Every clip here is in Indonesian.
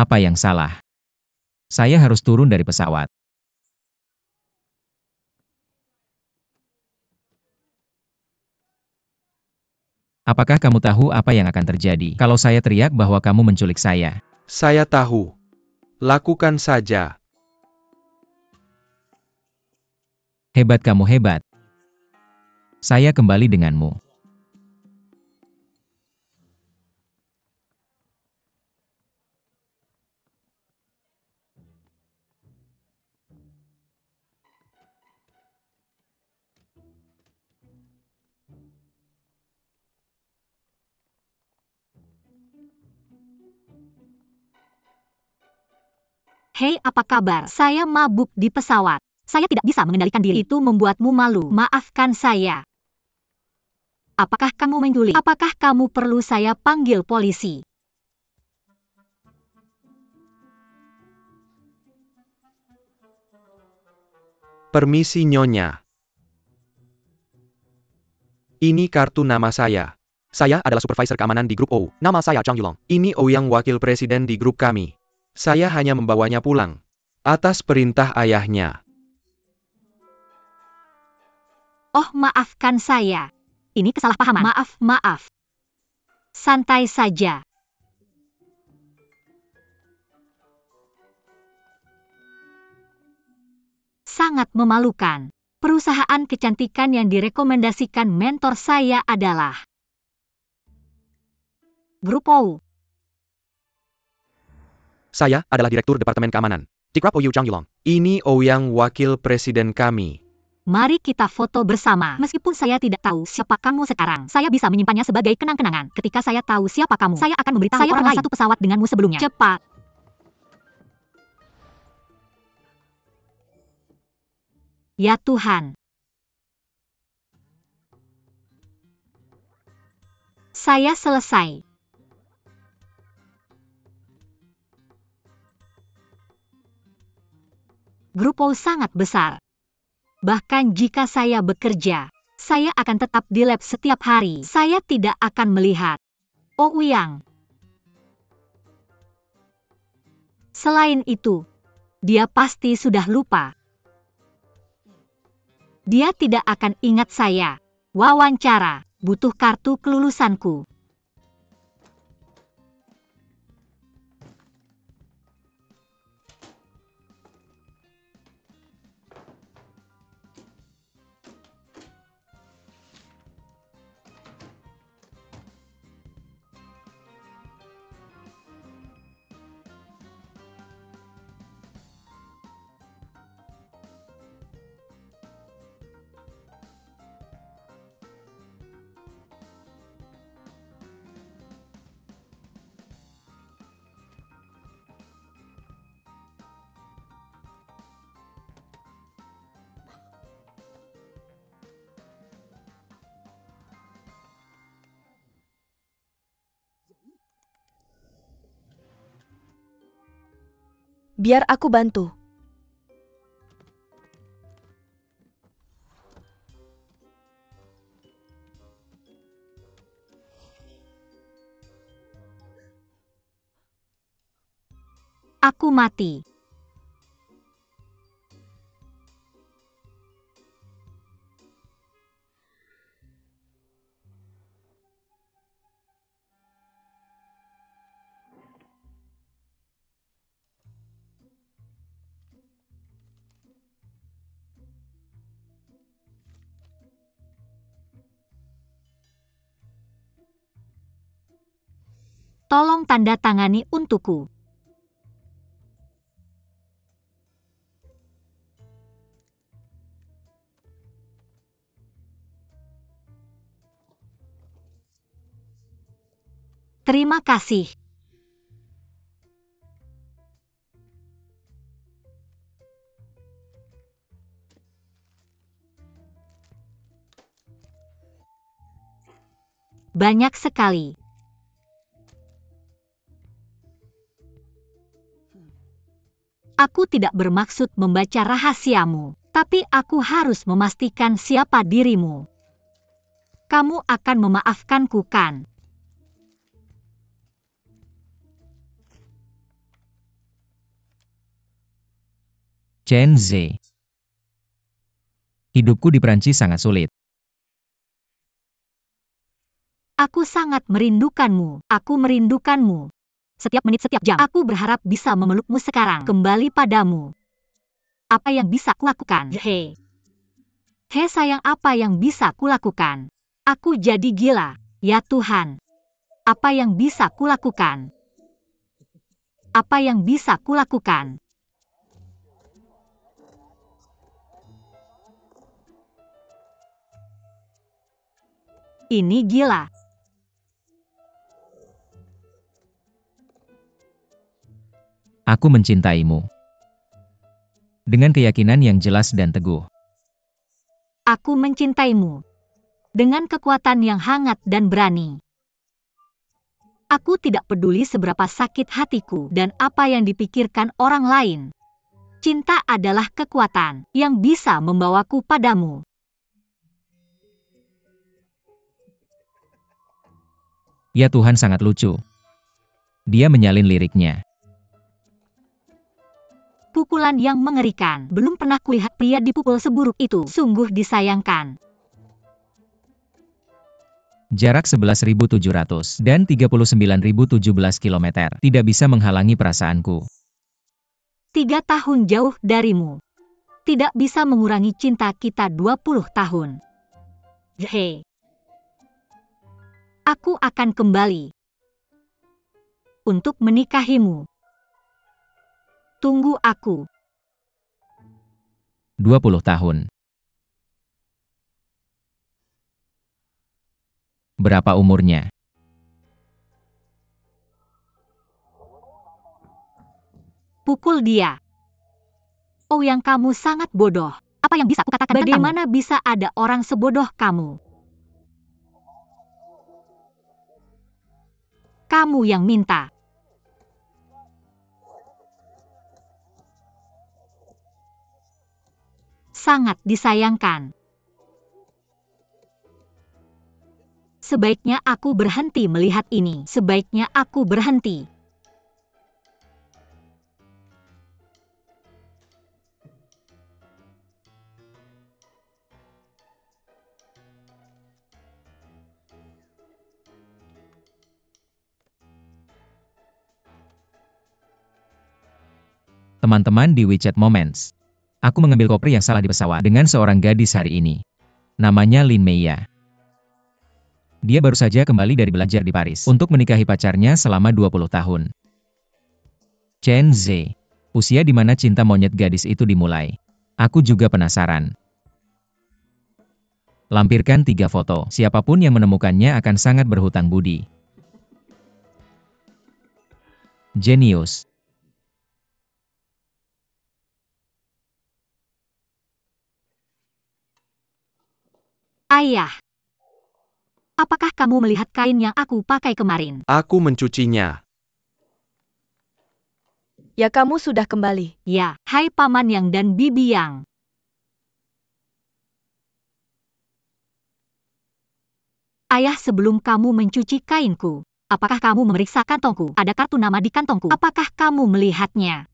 Apa yang salah? Saya harus turun dari pesawat. Apakah kamu tahu apa yang akan terjadi kalau saya teriak bahwa kamu menculik saya? Saya tahu. Lakukan saja. Hebat kamu hebat. Saya kembali denganmu. Hei, apa kabar? Saya mabuk di pesawat. Saya tidak bisa mengendalikan diri. Itu membuatmu malu. Maafkan saya. Apakah kamu menculik? Apakah kamu perlu saya panggil polisi? Permisi Nyonya. Ini kartu nama saya. Saya adalah supervisor keamanan di grup O. Nama saya Chang Yulong. Ini Ouyang, wakil presiden di grup kami. Saya hanya membawanya pulang. Atas perintah ayahnya. Oh, maafkan saya. Ini kesalahpahaman. Maaf. Santai saja. Sangat memalukan. Perusahaan kecantikan yang direkomendasikan mentor saya adalah Grup O. Saya adalah direktur departemen keamanan. Di grup Ouyang Chang Yulong. Ini Ouyang, wakil presiden kami. Mari kita foto bersama. Meskipun saya tidak tahu siapa kamu sekarang, saya bisa menyimpannya sebagai kenang-kenangan. Ketika saya tahu siapa kamu, saya akan memberitahu saya pernah satu pesawat denganmu sebelumnya. Cepat. Ya Tuhan. Saya selesai. Grup O sangat besar. Bahkan jika saya bekerja, saya akan tetap di lab setiap hari. Saya tidak akan melihat Ouyang. Selain itu, dia pasti sudah lupa. Dia tidak akan ingat saya. Wawancara, butuh kartu kelulusanku. Biar aku bantu. Aku mati. Tolong tanda tangani untukku. Terima kasih. Banyak sekali. Aku tidak bermaksud membaca rahasiamu, tapi aku harus memastikan siapa dirimu. Kamu akan memaafkanku, kan? Chen Ze. Hidupku di Perancis sangat sulit. Aku sangat merindukanmu. Aku merindukanmu. Setiap menit, setiap jam. Aku berharap bisa memelukmu sekarang. Kembali padamu. Apa yang bisa kulakukan? Hei. Hei sayang, apa yang bisa kulakukan? Aku jadi gila. Ya Tuhan. Apa yang bisa kulakukan? Apa yang bisa kulakukan? Ini gila. Aku mencintaimu. Dengan keyakinan yang jelas dan teguh. Aku mencintaimu. Dengan kekuatan yang hangat dan berani. Aku tidak peduli seberapa sakit hatiku dan apa yang dipikirkan orang lain. Cinta adalah kekuatan yang bisa membawaku padamu. Ya Tuhan, sangat lucu. Dia menyalin liriknya. Pukulan yang mengerikan. Belum pernah kulihat pria dipukul seburuk itu. Sungguh disayangkan. Jarak 11.700 dan 39.017 km tidak bisa menghalangi perasaanku. 3 tahun jauh darimu. Tidak bisa mengurangi cinta kita 20 tahun. Hei. Aku akan kembali. Untuk menikahimu. Tunggu aku. 20 tahun. Berapa umurnya? Pukul dia. Oh, yang kamu sangat bodoh. Apa yang bisa kukatakan? Bagaimana bisa ada orang sebodoh kamu? Kamu yang minta. Sangat disayangkan. Sebaiknya aku berhenti melihat ini. Sebaiknya aku berhenti. Teman-teman di WeChat Moments. Aku mengambil koper yang salah di pesawat dengan seorang gadis hari ini. Namanya Lin Meia. Dia baru saja kembali dari belajar di Paris untuk menikahi pacarnya selama 20 tahun. Chen Ze. Usia di mana cinta monyet gadis itu dimulai. Aku juga penasaran. Lampirkan 3 foto. Siapapun yang menemukannya akan sangat berhutang budi. Jenius. Ayah. Apakah kamu melihat kain yang aku pakai kemarin? Aku mencucinya. Ya, kamu sudah kembali. Ya, hai Paman Yang dan Bibi Yang. Ayah, sebelum kamu mencuci kainku, apakah kamu memeriksa kantongku? Ada kartu nama di kantongku. Apakah kamu melihatnya?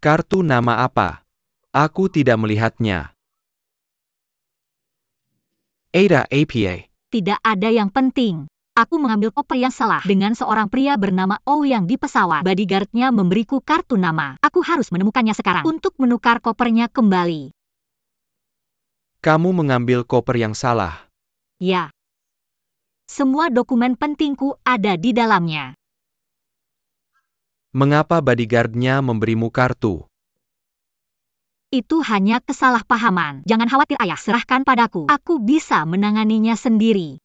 Kartu nama apa? Aku tidak melihatnya. Ada apa? Tidak ada yang penting. Aku mengambil koper yang salah dengan seorang pria bernama Ouyang di pesawat. Bodyguard-nya memberiku kartu nama. Aku harus menemukannya sekarang untuk menukar kopernya kembali. Kamu mengambil koper yang salah. Ya. Semua dokumen pentingku ada di dalamnya. Mengapa bodyguard-nya memberimu kartu? Itu hanya kesalahpahaman. Jangan khawatir ayah, serahkan padaku. Aku bisa menanganinya sendiri.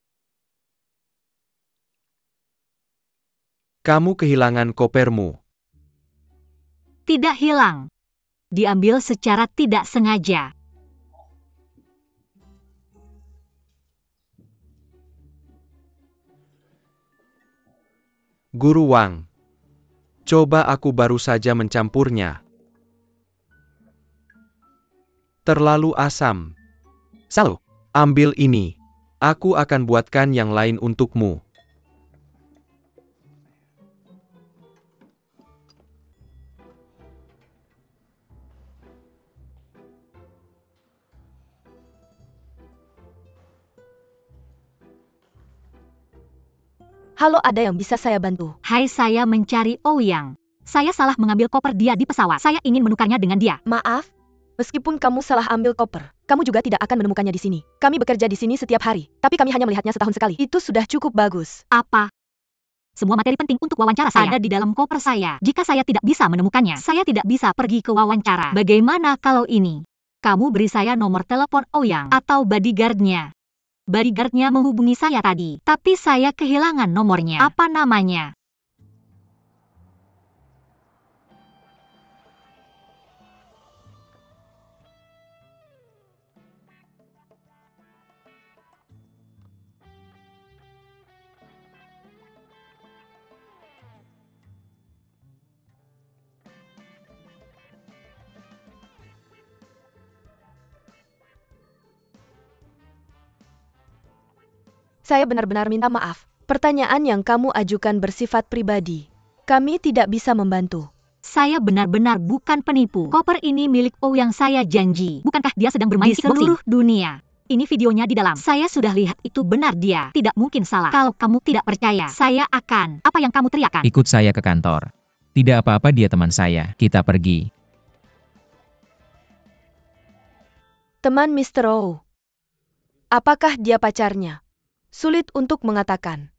Kamu kehilangan kopermu. Tidak hilang. Diambil secara tidak sengaja. Guru Wang. Coba aku baru saja mencampurnya. Terlalu asam. Salo, ambil ini. Aku akan buatkan yang lain untukmu. Halo, ada yang bisa saya bantu? Hai, saya mencari Ouyang. Saya salah mengambil koper dia di pesawat. Saya ingin menukarnya dengan dia. Maaf, meskipun kamu salah ambil koper, kamu juga tidak akan menemukannya di sini. Kami bekerja di sini setiap hari, tapi kami hanya melihatnya setahun sekali. Itu sudah cukup bagus. Apa? Semua materi penting untuk wawancara saya ada di dalam koper saya. Jika saya tidak bisa menemukannya, saya tidak bisa pergi ke wawancara. Bagaimana kalau ini? Kamu beri saya nomor telepon Ouyang atau bodyguard-nya. Bodyguard-nya menghubungi saya tadi, tapi saya kehilangan nomornya. Apa namanya? Saya benar-benar minta maaf. Pertanyaan yang kamu ajukan bersifat pribadi. Kami tidak bisa membantu. Saya benar-benar bukan penipu. Koper ini milik Ouyang, saya janji. Bukankah dia sedang bermain di seluruh dunia? Ini videonya di dalam. Saya sudah lihat itu benar dia. Tidak mungkin salah. Kalau kamu tidak percaya, saya akan. Apa yang kamu teriakkan? Ikut saya ke kantor. Tidak apa-apa, dia teman saya. Kita pergi. Teman Mr. O. Apakah dia pacarnya? Sulit untuk mengatakan.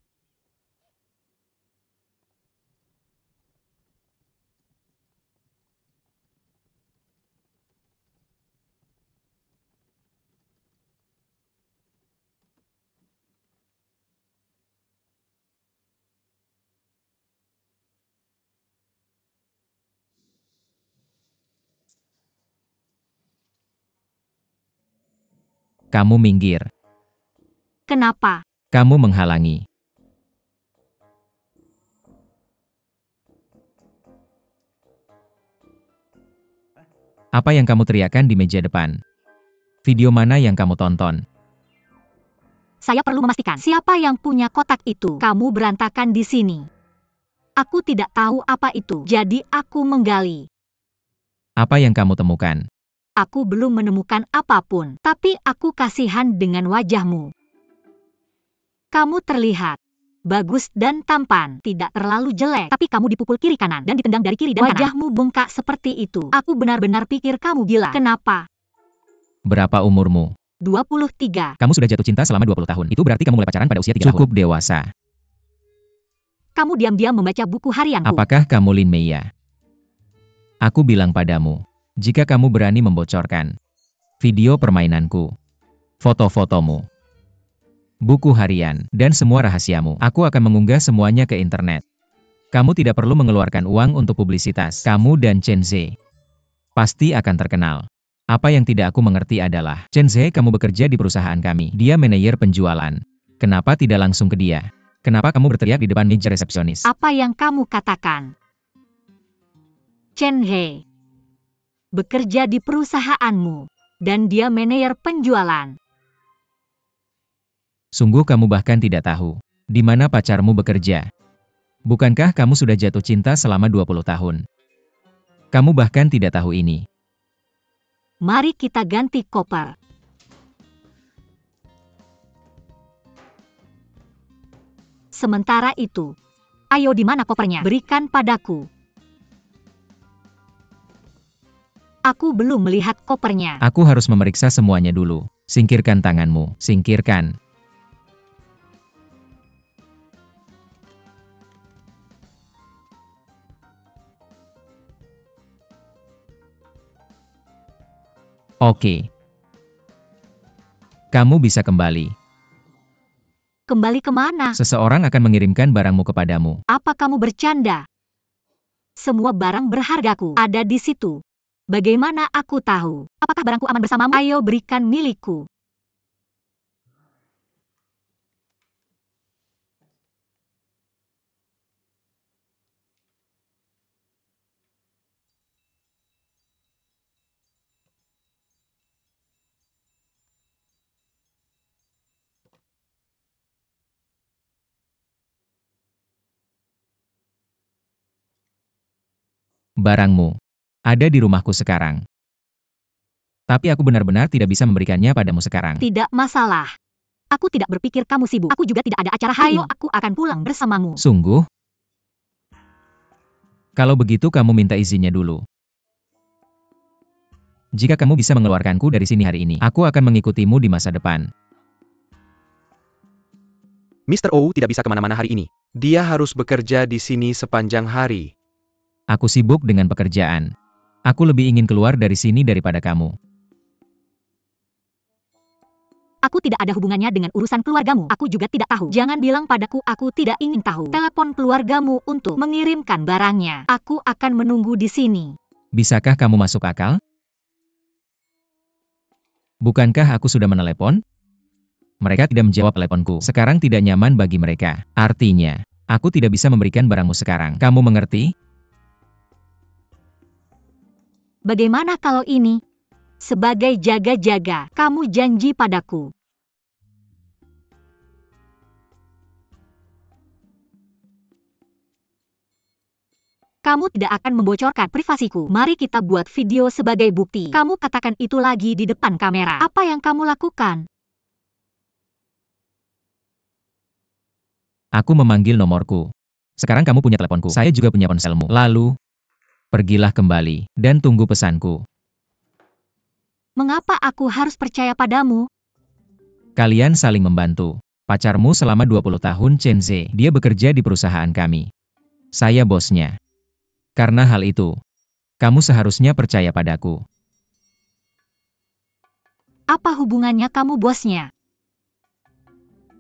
Kamu minggir. Kenapa? Kamu menghalangi. Apa yang kamu teriakkan di meja depan? Video mana yang kamu tonton? Saya perlu memastikan siapa yang punya kotak itu. Kamu berantakan di sini. Aku tidak tahu apa itu, jadi aku menggali. Apa yang kamu temukan? Aku belum menemukan apapun, tapi aku kasihan dengan wajahmu. Kamu terlihat bagus dan tampan, tidak terlalu jelek, tapi kamu dipukul kiri kanan dan ditendang dari kiri dan kanan. Wajahmu bengkak seperti itu. Aku benar-benar pikir kamu gila. Kenapa? Berapa umurmu? 23. Kamu sudah jatuh cinta selama 20 tahun. Itu berarti kamu mulai pacaran pada usia 3 tahun. Cukup dewasa. Kamu diam-diam membaca buku harianku. Apakah kamu Lin Meiya? Aku bilang padamu, jika kamu berani membocorkan video permainanku, foto-fotomu, buku harian, dan semua rahasiamu, aku akan mengunggah semuanya ke internet. Kamu tidak perlu mengeluarkan uang untuk publisitas. Kamu dan Chen Ze pasti akan terkenal. Apa yang tidak aku mengerti adalah, Chen Ze, kamu bekerja di perusahaan kami. Dia manajer penjualan. Kenapa tidak langsung ke dia? Kenapa kamu berteriak di depan meja resepsionis? Apa yang kamu katakan? Chen He bekerja di perusahaanmu, dan dia manajer penjualan. Sungguh kamu bahkan tidak tahu di mana pacarmu bekerja. Bukankah kamu sudah jatuh cinta selama 20 tahun? Kamu bahkan tidak tahu ini. Mari kita ganti koper. Sementara itu, ayo, di mana kopernya? Berikan padaku. Aku belum melihat kopernya. Aku harus memeriksa semuanya dulu. Singkirkan tanganmu. Singkirkan. Oke. Kamu bisa kembali. Kembali kemana? Seseorang akan mengirimkan barangmu kepadamu. Apa kamu bercanda? Semua barang berhargaku ada di situ. Bagaimana aku tahu? Apakah barangku aman bersamamu? Ayo, berikan milikku. Barangmu ada di rumahku sekarang. Tapi aku benar-benar tidak bisa memberikannya padamu sekarang. Tidak masalah. Aku tidak berpikir kamu sibuk. Aku juga tidak ada acara hari ini. Aku akan pulang bersamamu. Sungguh? Kalau begitu kamu minta izinnya dulu. Jika kamu bisa mengeluarkanku dari sini hari ini, aku akan mengikutimu di masa depan. Mr. O tidak bisa kemana-mana hari ini. Dia harus bekerja di sini sepanjang hari. Aku sibuk dengan pekerjaan. Aku lebih ingin keluar dari sini daripada kamu. Aku tidak ada hubungannya dengan urusan keluargamu. Aku juga tidak tahu. Jangan bilang padaku aku tidak ingin tahu. Telepon keluargamu untuk mengirimkan barangnya. Aku akan menunggu di sini. Bisakah kamu masuk akal? Bukankah aku sudah menelepon? Mereka tidak menjawab teleponku. Sekarang tidak nyaman bagi mereka. Artinya, aku tidak bisa memberikan barangmu sekarang. Kamu mengerti? Bagaimana kalau ini? Sebagai jaga-jaga, kamu janji padaku. Kamu tidak akan membocorkan privasiku. Mari kita buat video sebagai bukti. Kamu katakan itu lagi di depan kamera. Apa yang kamu lakukan? Aku memanggil nomorku. Sekarang kamu punya teleponku. Saya juga punya ponselmu. Lalu, pergilah kembali dan tunggu pesanku. Mengapa aku harus percaya padamu? Kalian saling membantu. Pacarmu selama 20 tahun Chen Ze. Dia bekerja di perusahaan kami. Saya bosnya. Karena hal itu, kamu seharusnya percaya padaku. Apa hubungannya kamu bosnya?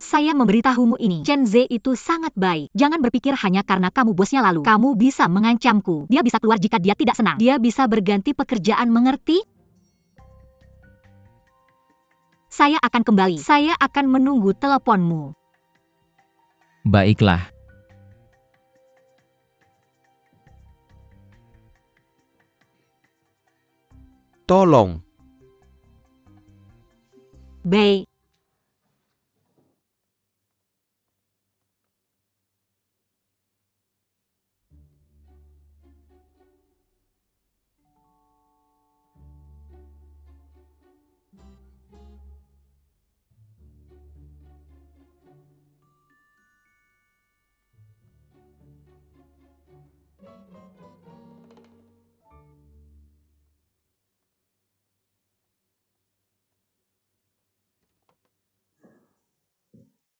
Saya memberitahumu ini. Chen Ze itu sangat baik. Jangan berpikir hanya karena kamu bosnya lalu. Kamu bisa mengancamku. Dia bisa keluar jika dia tidak senang. Dia bisa berganti pekerjaan, mengerti? Saya akan kembali. Saya akan menunggu teleponmu. Baiklah. Tolong. Bei.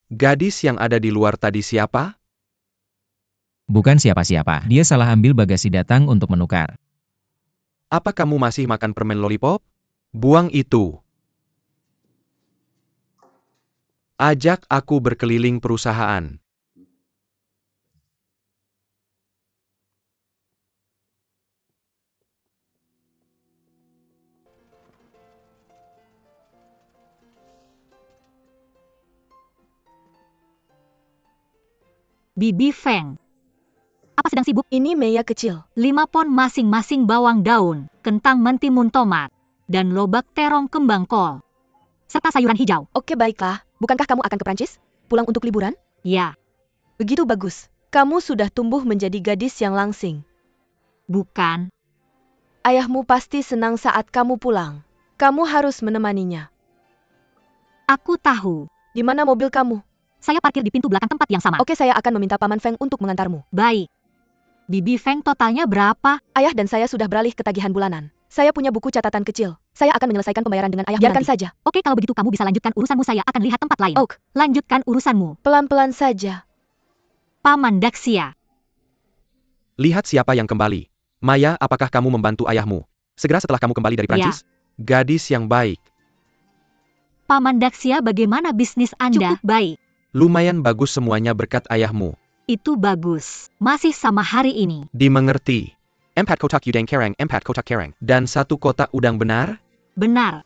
Gadis yang ada di luar tadi siapa? Bukan siapa-siapa. Dia salah ambil bagasi datang untuk menukar. Apa kamu masih makan permen lollipop? Buang itu. Ajak aku berkeliling perusahaan. Bibi Feng. Apa sedang sibuk? Ini Meya kecil. 5 pon masing-masing bawang daun, kentang mentimun tomat, dan lobak terong kembang kol. Serta sayuran hijau. Oke, baiklah. Bukankah kamu akan ke Prancis? Pulang untuk liburan? Ya, Begitu bagus. Kamu sudah tumbuh menjadi gadis yang langsing. bukan. Ayahmu pasti senang saat kamu pulang. Kamu harus menemaninya. Aku tahu. Di mana mobil kamu? Saya parkir di pintu belakang tempat yang sama. Oke, saya akan meminta Paman Feng untuk mengantarmu. Baik. Bibi Feng totalnya berapa? Ayah dan saya sudah beralih ke tagihan bulanan. Saya punya buku catatan kecil. Saya akan menyelesaikan pembayaran dengan ayahmu Biarkan nanti. saja. Oke, kalau begitu kamu bisa lanjutkan urusanmu. Saya akan lihat tempat lain. Oak, Lanjutkan urusanmu. pelan-pelan saja. Paman Daxia. Lihat siapa yang kembali. Maya, apakah kamu membantu ayahmu? Segera setelah kamu kembali dari Prancis? Gadis yang baik. Paman Daxia, bagaimana bisnis Anda? Cukup baik. Lumayan bagus semuanya berkat ayahmu. Itu bagus. Masih sama hari ini. Dimengerti. 4 kotak udang kerang, 4 kotak kerang. Dan 1 kotak udang benar? Benar.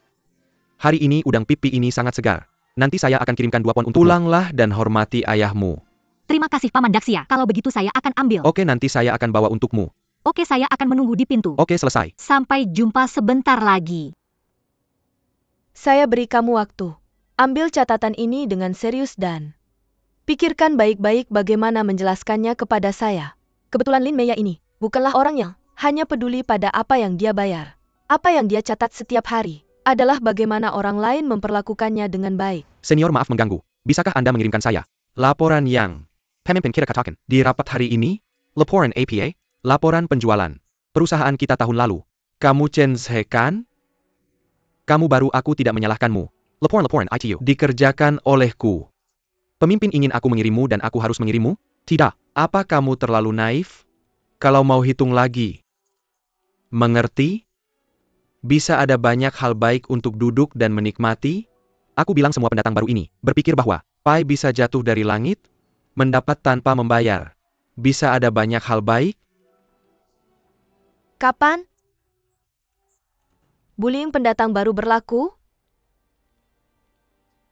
Hari ini udang pipi ini sangat segar. Nanti saya akan kirimkan 2 pon untukmu. Pulanglah dan hormati ayahmu. Terima kasih Paman Daxia. Kalau begitu saya akan ambil. Oke, nanti saya akan bawa untukmu. Oke, saya akan menunggu di pintu. Oke, selesai. Sampai jumpa sebentar lagi. Saya beri kamu waktu. Ambil catatan ini dengan serius dan pikirkan baik-baik bagaimana menjelaskannya kepada saya. Kebetulan Lin Meya ini bukanlah orang yang hanya peduli pada apa yang dia bayar. Apa yang dia catat setiap hari adalah bagaimana orang lain memperlakukannya dengan baik. Senior, maaf mengganggu. Bisakah Anda mengirimkan saya laporan yang pemimpin kita katakan di rapat hari ini? Laporan APA? Laporan penjualan perusahaan kita tahun lalu. Kamu Chen Zhe kan? Kamu baru, aku tidak menyalahkanmu. Laporan ITU dikerjakan olehku. Pemimpin ingin aku mengirimmu dan aku harus mengirimmu? Tidak. Apa kamu terlalu naif? Kalau mau hitung lagi. Mengerti? Bisa ada banyak hal baik untuk duduk dan menikmati. Aku bilang semua pendatang baru ini berpikir bahwa pai bisa jatuh dari langit, mendapat tanpa membayar. Bisa ada banyak hal baik. Kapan? Bullying pendatang baru berlaku?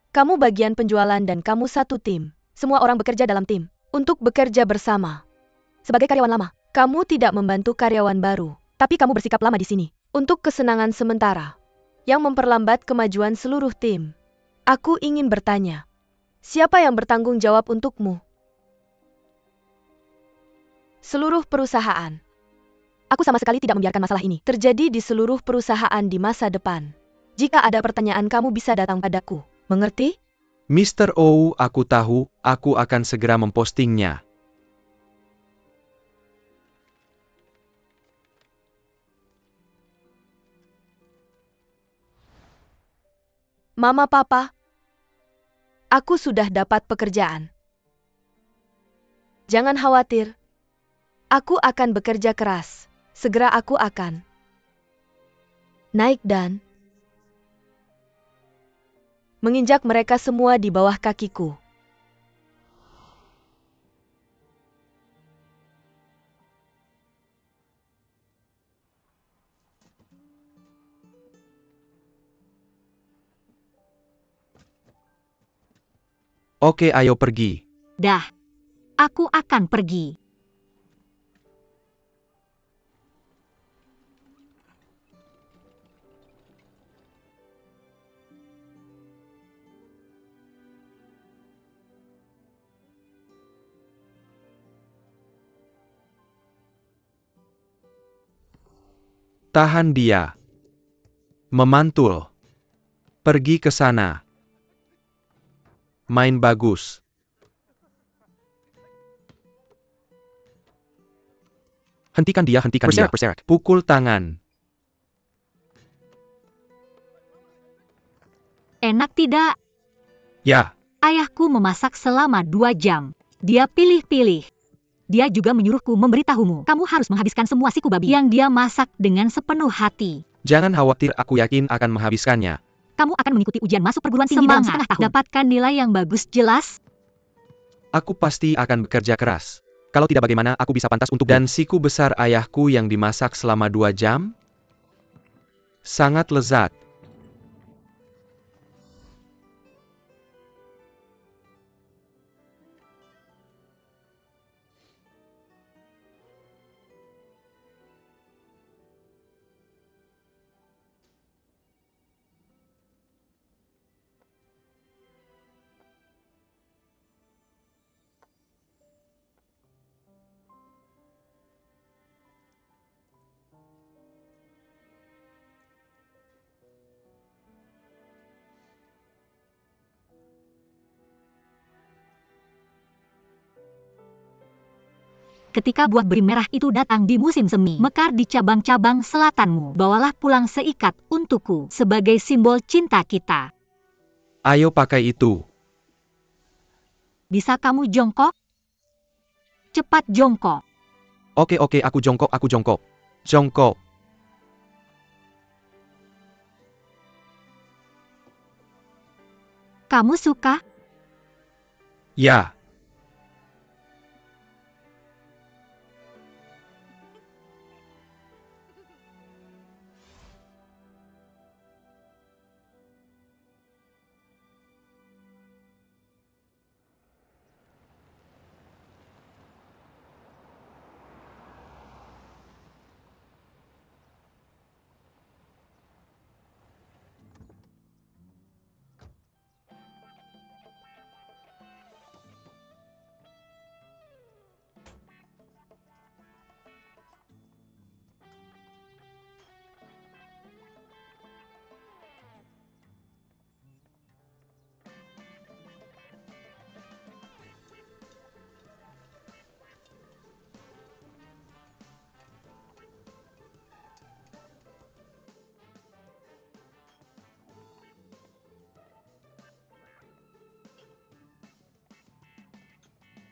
Kamu bagian penjualan dan kamu satu tim. Semua orang bekerja dalam tim untuk bekerja bersama. Sebagai karyawan lama, kamu tidak membantu karyawan baru, tapi kamu bersikap lama di sini untuk kesenangan sementara yang memperlambat kemajuan seluruh tim. Aku ingin bertanya, siapa yang bertanggung jawab untukmu? Seluruh perusahaan. Aku sama sekali tidak membiarkan masalah ini terjadi di seluruh perusahaan di masa depan. Jika ada pertanyaan, kamu bisa datang padaku. Mengerti? Mr. Oh, aku tahu, aku akan segera mempostingnya. Mama, Papa, aku sudah dapat pekerjaan. Jangan khawatir. Aku akan bekerja keras. Segera aku akan naik dan menginjak mereka semua di bawah kakiku. Oke, ayo pergi. Dah. Aku akan pergi. Tahan dia. Memantul. Pergi ke sana. Main bagus. Hentikan dia, hentikan dia. Pukul tangan. Enak tidak? Ya. Ayahku memasak selama 2 jam. Dia pilih-pilih. Dia juga menyuruhku memberitahumu. Kamu harus menghabiskan semua siku babi yang dia masak dengan sepenuh hati. Jangan khawatir, aku yakin akan menghabiskannya. Kamu akan mengikuti ujian masuk perguruan tinggi dalam setengah tahun. Dapatkan nilai yang bagus, jelas? Aku pasti akan bekerja keras. Kalau tidak, bagaimana aku bisa pantas untuk dan siku besar ayahku yang dimasak selama 2 jam? Sangat lezat. Ketika buah beri merah itu datang di musim semi, mekar di cabang-cabang selatanmu, bawalah pulang seikat untukku sebagai simbol cinta kita. Ayo pakai itu. Bisa kamu jongkok? Cepat jongkok. Oke, aku jongkok, aku jongkok. Jongkok. Kamu suka? Ya.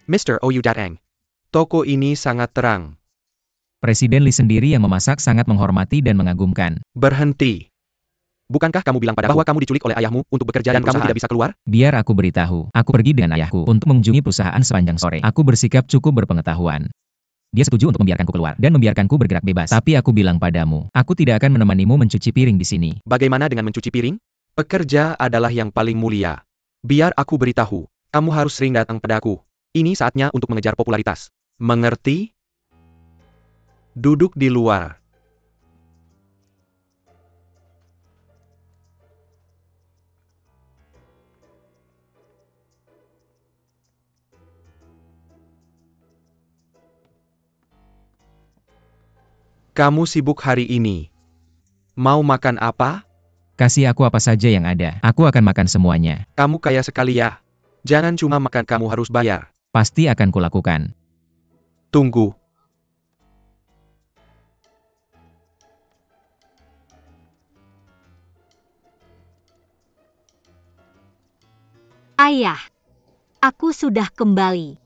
Mr. Ou Datang. Toko ini sangat terang. Presiden Lee sendiri yang memasak sangat menghormati dan mengagumkan. Berhenti. Bukankah kamu bilang padaku bahwa kamu diculik oleh ayahmu untuk bekerja dan kamu tidak bisa keluar? Biar aku beritahu, aku pergi dengan ayahku untuk mengunjungi perusahaan sepanjang sore. Aku bersikap cukup berpengetahuan. Dia setuju untuk membiarkanku keluar dan membiarkanku bergerak bebas. Tapi aku bilang padamu, aku tidak akan menemanimu mencuci piring di sini. Bagaimana dengan mencuci piring? Pekerja adalah yang paling mulia. Biar aku beritahu, kamu harus sering datang padaku. Ini saatnya untuk mengejar popularitas. Mengerti? Duduk di luar. Kamu sibuk hari ini. Mau makan apa? Kasih aku apa saja yang ada. Aku akan makan semuanya. Kamu kaya sekali ya. Jangan cuma makan, kamu harus bayar. Pasti akan kulakukan. Tunggu. Ayah, aku sudah kembali.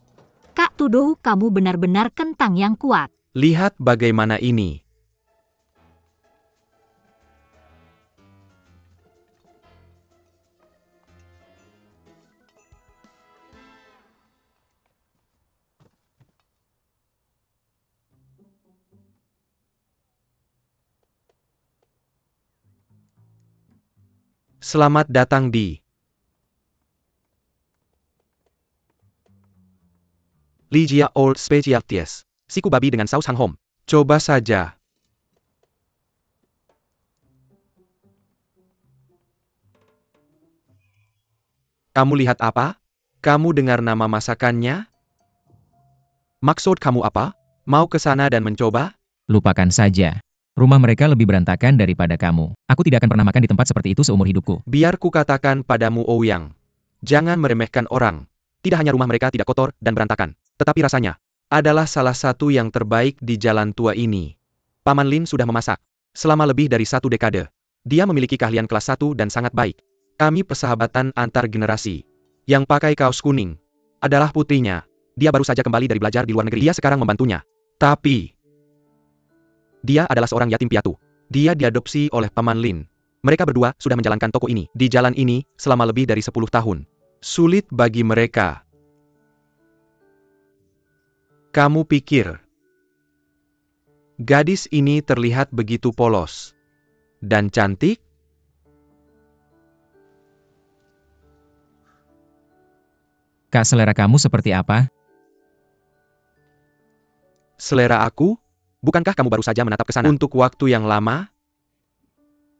Kak tuduh kamu benar-benar kentang yang kuat. Lihat bagaimana ini. Selamat datang di Ligia Old Specialties. Siku babi dengan saus hanghom. Coba saja. Kamu lihat apa? Kamu dengar nama masakannya? Maksud kamu apa? Mau ke sana dan mencoba? Lupakan saja. Rumah mereka lebih berantakan daripada kamu. Aku tidak akan pernah makan di tempat seperti itu seumur hidupku. Biar ku katakan padamu, Ouyang. Jangan meremehkan orang. Tidak hanya rumah mereka tidak kotor dan berantakan, tetapi rasanya adalah salah satu yang terbaik di jalan tua ini. Paman Lin sudah memasak selama lebih dari 1 dekade. Dia memiliki keahlian kelas 1 dan sangat baik. Kami persahabatan antar generasi. Yang pakai kaos kuning adalah putrinya. Dia baru saja kembali dari belajar di luar negeri. Dia sekarang membantunya. Tapi dia adalah seorang yatim piatu. Dia diadopsi oleh Paman Lin. Mereka berdua sudah menjalankan toko ini di jalan ini selama lebih dari 10 tahun. Sulit bagi mereka. Kamu pikir gadis ini terlihat begitu polos dan cantik? Kak, selera kamu seperti apa? Selera aku? Bukankah kamu baru saja menatap ke sana untuk waktu yang lama?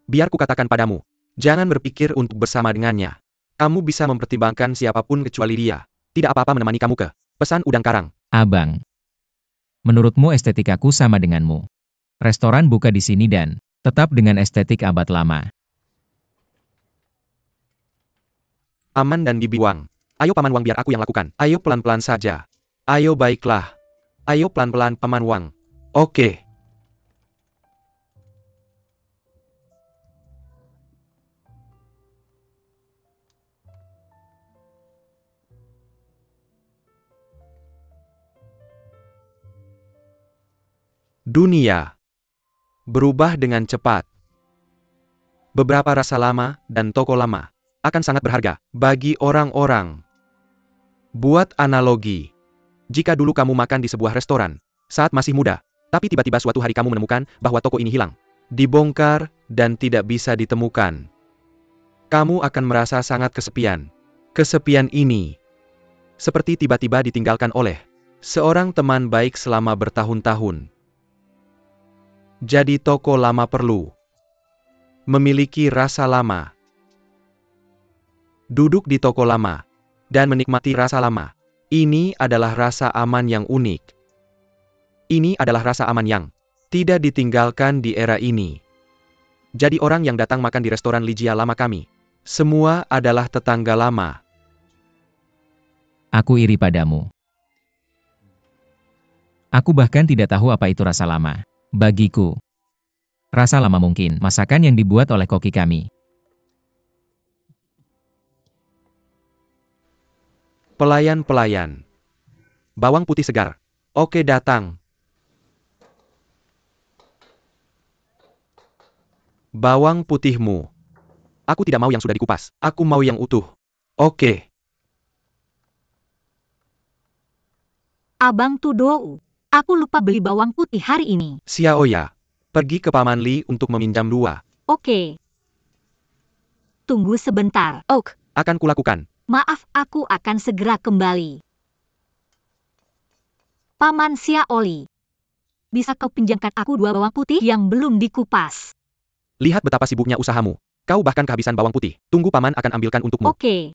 Biar ku katakan padamu, jangan berpikir untuk bersama dengannya. Kamu bisa mempertimbangkan siapapun kecuali dia. Tidak apa-apa menemani kamu ke Pesan Udang Karang. Abang. Menurutmu estetik aku sama denganmu. Restoran buka di sini dan tetap dengan estetik abad lama. Aman dan Bibi Wang. Ayo Paman Wang, biar aku yang lakukan. Ayo pelan-pelan saja. Ayo baiklah. Ayo pelan-pelan Paman Wang. Oke. Dunia berubah dengan cepat. Beberapa rasa lama dan toko lama akan sangat berharga bagi orang-orang. Buat analogi, jika dulu kamu makan di sebuah restoran saat masih muda, tapi tiba-tiba suatu hari kamu menemukan bahwa toko ini hilang, dibongkar, dan tidak bisa ditemukan. Kamu akan merasa sangat kesepian. Kesepian ini seperti tiba-tiba ditinggalkan oleh seorang teman baik selama bertahun-tahun. Jadi toko lama perlu memiliki rasa lama. Duduk di toko lama dan menikmati rasa lama. Ini adalah rasa aman yang unik. Ini adalah rasa aman yang tidak ditinggalkan di era ini. Jadi orang yang datang makan di restoran Ligia lama kami, semua adalah tetangga lama. Aku iri padamu. Aku bahkan tidak tahu apa itu rasa lama. Bagiku, rasa lama mungkin masakan yang dibuat oleh koki kami. Pelayan-pelayan Bawang putih segar. Oke, datang. Bawang putihmu. Aku tidak mau yang sudah dikupas. Aku mau yang utuh. Oke. Abang Tudou, aku lupa beli bawang putih hari ini. Xiaoya, pergi ke Paman Li untuk meminjam 2. Oke. Tunggu sebentar. Oak, Akan kulakukan. Maaf, aku akan segera kembali. Paman Xiaoli, bisa kau pinjamkan aku 2 bawang putih yang belum dikupas? Lihat betapa sibuknya usahamu. Kau bahkan kehabisan bawang putih. Tunggu Paman akan ambilkan untukmu. Oke.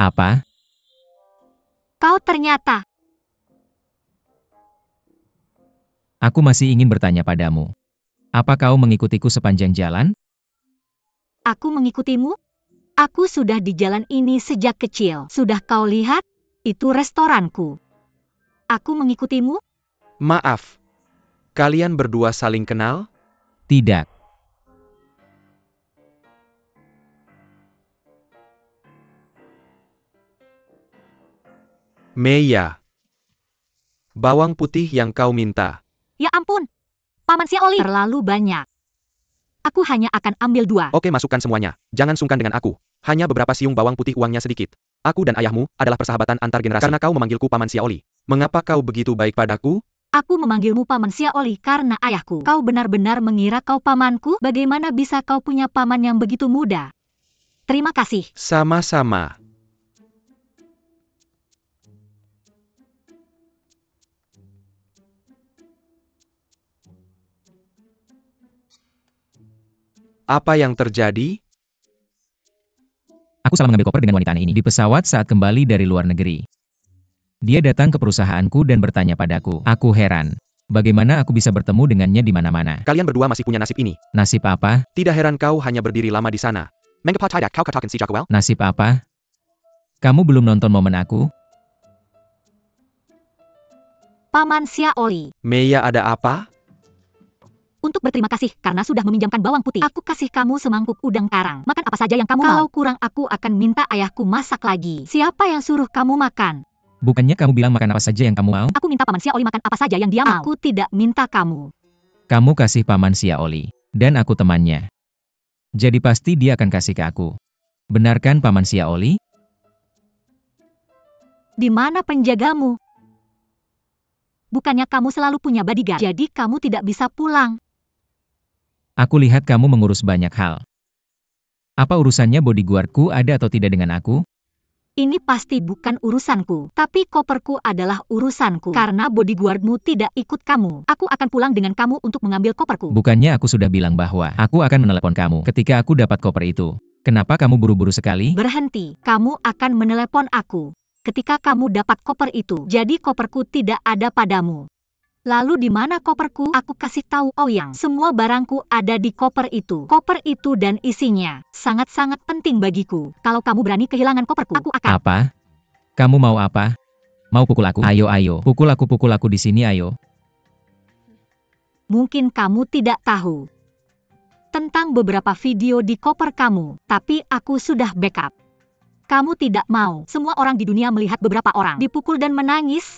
Apa? Kau ternyata. Aku masih ingin bertanya padamu. Apa kau mengikutiku sepanjang jalan? Aku mengikutimu? Aku sudah di jalan ini sejak kecil. Sudah kau lihat? Itu restoranku. Aku mengikutimu? Maaf. Kalian berdua saling kenal? Tidak. Meiya. Bawang putih yang kau minta. Ya ampun. Paman Xiaoli terlalu banyak. Aku hanya akan ambil 2. Oke, masukkan semuanya. Jangan sungkan dengan aku. Hanya beberapa siung bawang putih, uangnya sedikit. Aku dan ayahmu adalah persahabatan antar generasi. Karena kau memanggilku Paman Xiaoli. Mengapa kau begitu baik padaku? Aku memanggilmu Paman Xiaoli karena ayahku. Kau benar-benar mengira kau pamanku? Bagaimana bisa kau punya paman yang begitu muda? Terima kasih. Sama-sama. Apa yang terjadi? Aku salah mengambil koper dengan wanita aneh ini di pesawat saat kembali dari luar negeri. Dia datang ke perusahaanku dan bertanya padaku. Aku heran. Bagaimana aku bisa bertemu dengannya di mana-mana? Kalian berdua masih punya nasib ini. Nasib apa? Tidak heran kau hanya berdiri lama di sana. Mengapa tidak kau katakan si Jackwell? Nasib apa? Kamu belum nonton momen aku? Paman Xiaoli, Meiya, ada apa? untuk berterima kasih karena sudah meminjamkan bawang putih. Aku kasih kamu semangkuk udang karang. Makan apa saja yang kamu mau. Kalau kurang aku akan minta ayahku masak lagi. Siapa yang suruh kamu makan? Bukannya kamu bilang makan apa saja yang kamu mau? Aku minta Paman Xiaoli makan apa saja yang dia mau. Aku tidak minta kamu. Kamu kasih Paman Xiaoli. Dan aku temannya. Jadi pasti dia akan kasih ke aku. Benarkan Paman Xiaoli? Di mana penjagamu? Bukannya kamu selalu punya bodyguard, jadi kamu tidak bisa pulang. Aku lihat kamu mengurus banyak hal. Apa urusannya bodyguardku ada atau tidak dengan aku? Ini pasti bukan urusanku, tapi koperku adalah urusanku. Karena bodyguardmu tidak ikut kamu, aku akan pulang dengan kamu untuk mengambil koperku. Bukannya aku sudah bilang bahwa aku akan menelepon kamu ketika aku dapat koper itu. Kenapa kamu buru-buru sekali? Berhenti, kamu akan menelepon aku ketika kamu dapat koper itu. Jadi koperku tidak ada padamu. Lalu di mana koperku? Aku kasih tahu Ouyang, semua barangku ada di koper itu. Koper itu dan isinya sangat-sangat penting bagiku. Kalau kamu berani kehilangan koperku, aku akan... Apa? Kamu mau apa? Mau pukul aku? Ayo, pukul aku di sini, ayo. Mungkin kamu tidak tahu tentang beberapa video di koper kamu, tapi aku sudah backup. Kamu tidak mau semua orang di dunia melihat beberapa orang dipukul dan menangis?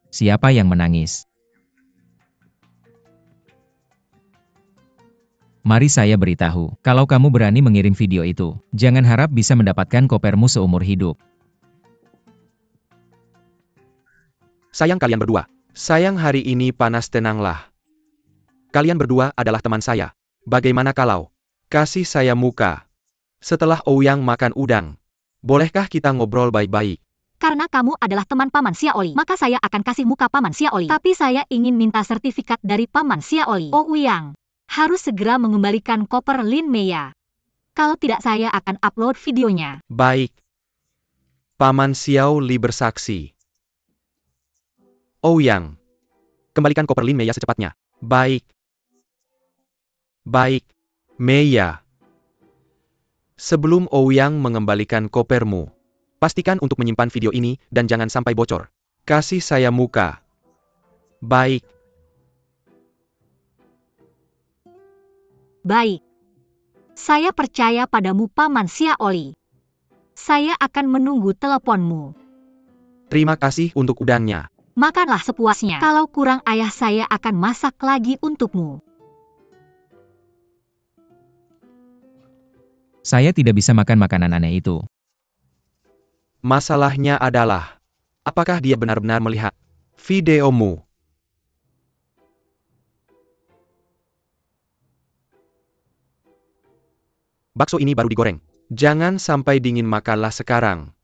Siapa yang menangis? Mari saya beritahu, kalau kamu berani mengirim video itu, jangan harap bisa mendapatkan kopermu seumur hidup. Sayang kalian berdua. Sayang hari ini panas, tenanglah. Kalian berdua adalah teman saya. Bagaimana kalau kasih saya muka setelah Ouyang makan udang? Bolehkah kita ngobrol baik-baik? Karena kamu adalah teman Paman Xiaoli, maka saya akan kasih muka Paman Xiaoli. Tapi saya ingin minta sertifikat dari Paman Xiaoli. Ouyang harus segera mengembalikan koper Lin Meiya. Kalau tidak saya akan upload videonya. Baik. Paman Xiaoli bersaksi. Ouyang, kembalikan koper Lin Meiya secepatnya. Baik. Baik. Meia. Sebelum Ouyang mengembalikan kopermu, pastikan untuk menyimpan video ini dan jangan sampai bocor. Kasih saya muka. Baik. Baik. Saya percaya padamu Paman Xiaoli. Saya akan menunggu teleponmu. Terima kasih untuk udangnya. Makanlah sepuasnya. Kalau kurang ayah saya akan masak lagi untukmu. Saya tidak bisa makan makanan aneh itu. Masalahnya adalah, apakah dia benar-benar melihat videomu? Bakso ini baru digoreng. Jangan sampai dingin, makanlah sekarang.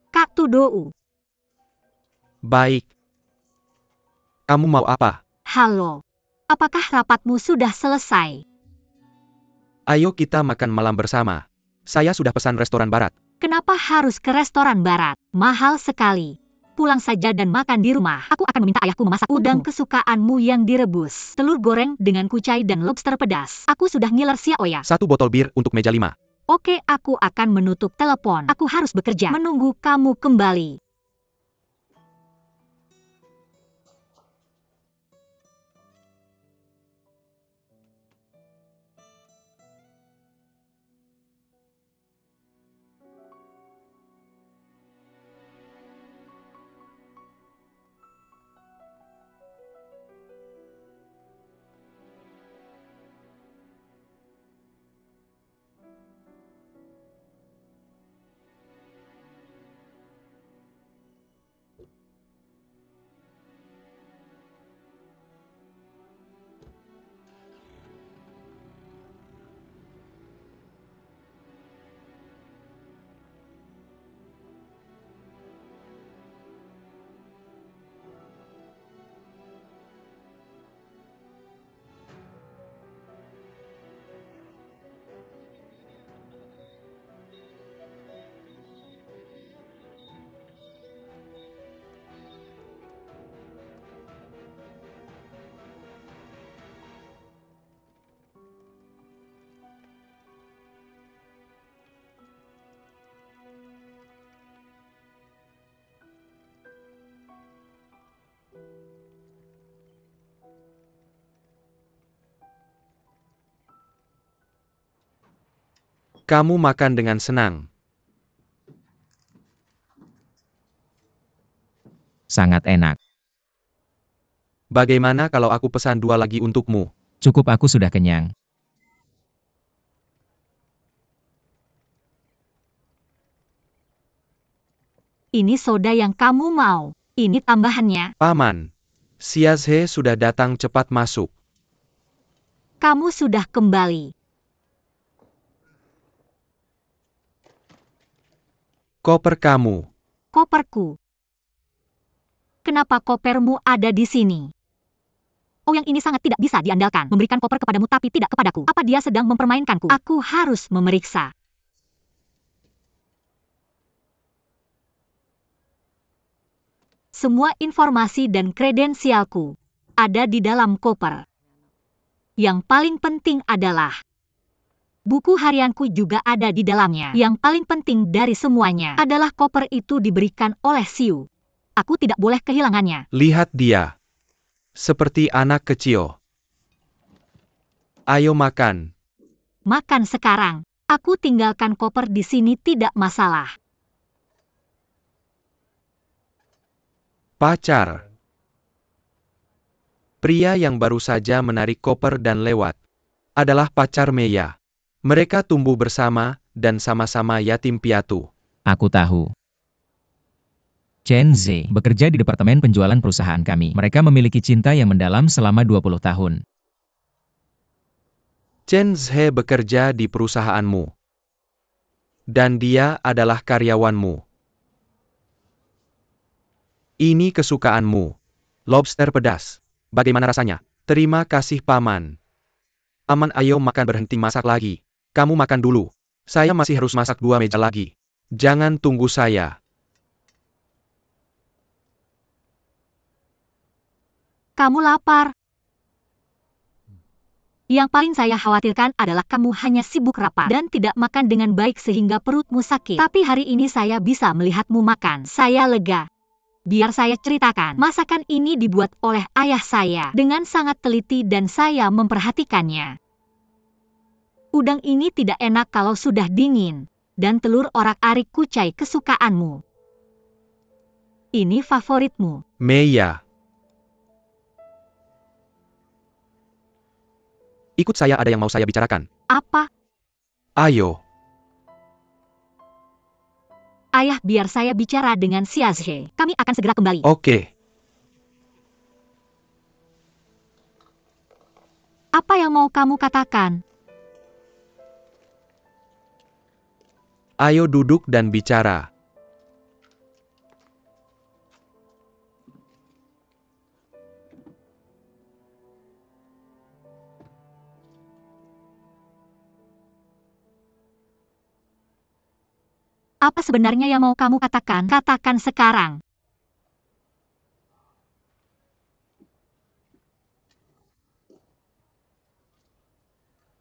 Kak Tudou. Baik. Kamu mau apa? Halo. Apakah rapatmu sudah selesai? Ayo kita makan malam bersama. Saya sudah pesan restoran barat. Kenapa harus ke restoran barat? Mahal sekali. Pulang saja dan makan di rumah. Aku akan meminta ayahku memasak udang kesukaanmu yang direbus. Telur goreng dengan kucai dan lobster pedas. Aku sudah ngiler Xiaoya. 1 botol bir untuk meja 5. Oke, aku akan menutup telepon. Aku harus bekerja. Menunggu kamu kembali. Kamu makan dengan senang. Sangat enak. Bagaimana kalau aku pesan 2 lagi untukmu? Cukup, aku sudah kenyang. Ini soda yang kamu mau. Ini tambahannya. Paman, Xiazhe sudah datang, cepat masuk. Kamu sudah kembali. Koper kamu. Koperku. Kenapa kopermu ada di sini? Oh, yang ini sangat tidak bisa diandalkan. Memberikan koper kepadamu tapi tidak kepadaku. Apa dia sedang mempermainkanku? Aku harus memeriksa. Semua informasi dan kredensialku ada di dalam koper. Yang paling penting adalah buku harianku juga ada di dalamnya. Yang paling penting dari semuanya adalah koper itu diberikan oleh Xiu. Aku tidak boleh kehilangannya. Lihat dia. Seperti anak kecil. Ayo makan. Makan sekarang. Aku tinggalkan koper di sini tidak masalah. Pacar. Pria yang baru saja menarik koper dan lewat adalah pacar Meia. Mereka tumbuh bersama dan sama-sama yatim piatu. Aku tahu. Chen Zhe bekerja di departemen penjualan perusahaan kami. Mereka memiliki cinta yang mendalam selama 20 tahun. Chen Zhe bekerja di perusahaanmu. Dan dia adalah karyawanmu. Ini kesukaanmu. Lobster pedas. Bagaimana rasanya? Terima kasih, Paman. Paman, ayo makan, berhenti masak lagi. Kamu makan dulu. Saya masih harus masak 2 meja lagi. Jangan tunggu saya. Kamu lapar. Yang paling saya khawatirkan adalah kamu hanya sibuk rapat dan tidak makan dengan baik sehingga perutmu sakit. Tapi hari ini saya bisa melihatmu makan. Saya lega. Biar saya ceritakan, masakan ini dibuat oleh ayah saya dengan sangat teliti dan saya memperhatikannya. Udang ini tidak enak kalau sudah dingin, dan telur orak-arik kucai kesukaanmu. Ini favoritmu. Meiya. Ikut saya, ada yang mau saya bicarakan. Apa? Ayo. Ayah, biar saya bicara dengan Xiazhe. Kami akan segera kembali. Oke. Apa yang mau kamu katakan? Ayo duduk dan bicara. Apa sebenarnya yang mau kamu katakan? Katakan sekarang.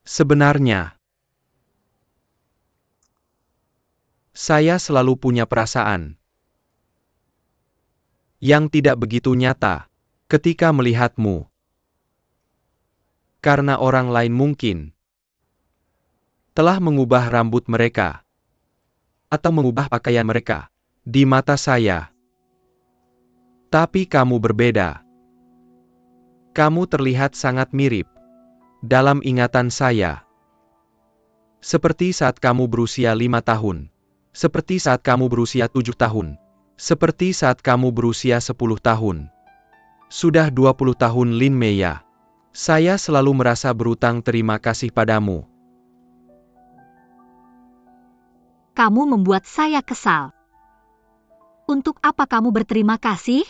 Sebenarnya, saya selalu punya perasaan yang tidak begitu nyata ketika melihatmu. Karena orang lain mungkin telah mengubah rambut mereka atau mengubah pakaian mereka di mata saya. Tapi kamu berbeda. Kamu terlihat sangat mirip dalam ingatan saya. Seperti saat kamu berusia 5 tahun. Seperti saat kamu berusia 7 tahun. Seperti saat kamu berusia 10 tahun. Sudah 20 tahun, Lin Meiya. Saya selalu merasa berutang terima kasih padamu. Kamu membuat saya kesal. Untuk apa kamu berterima kasih?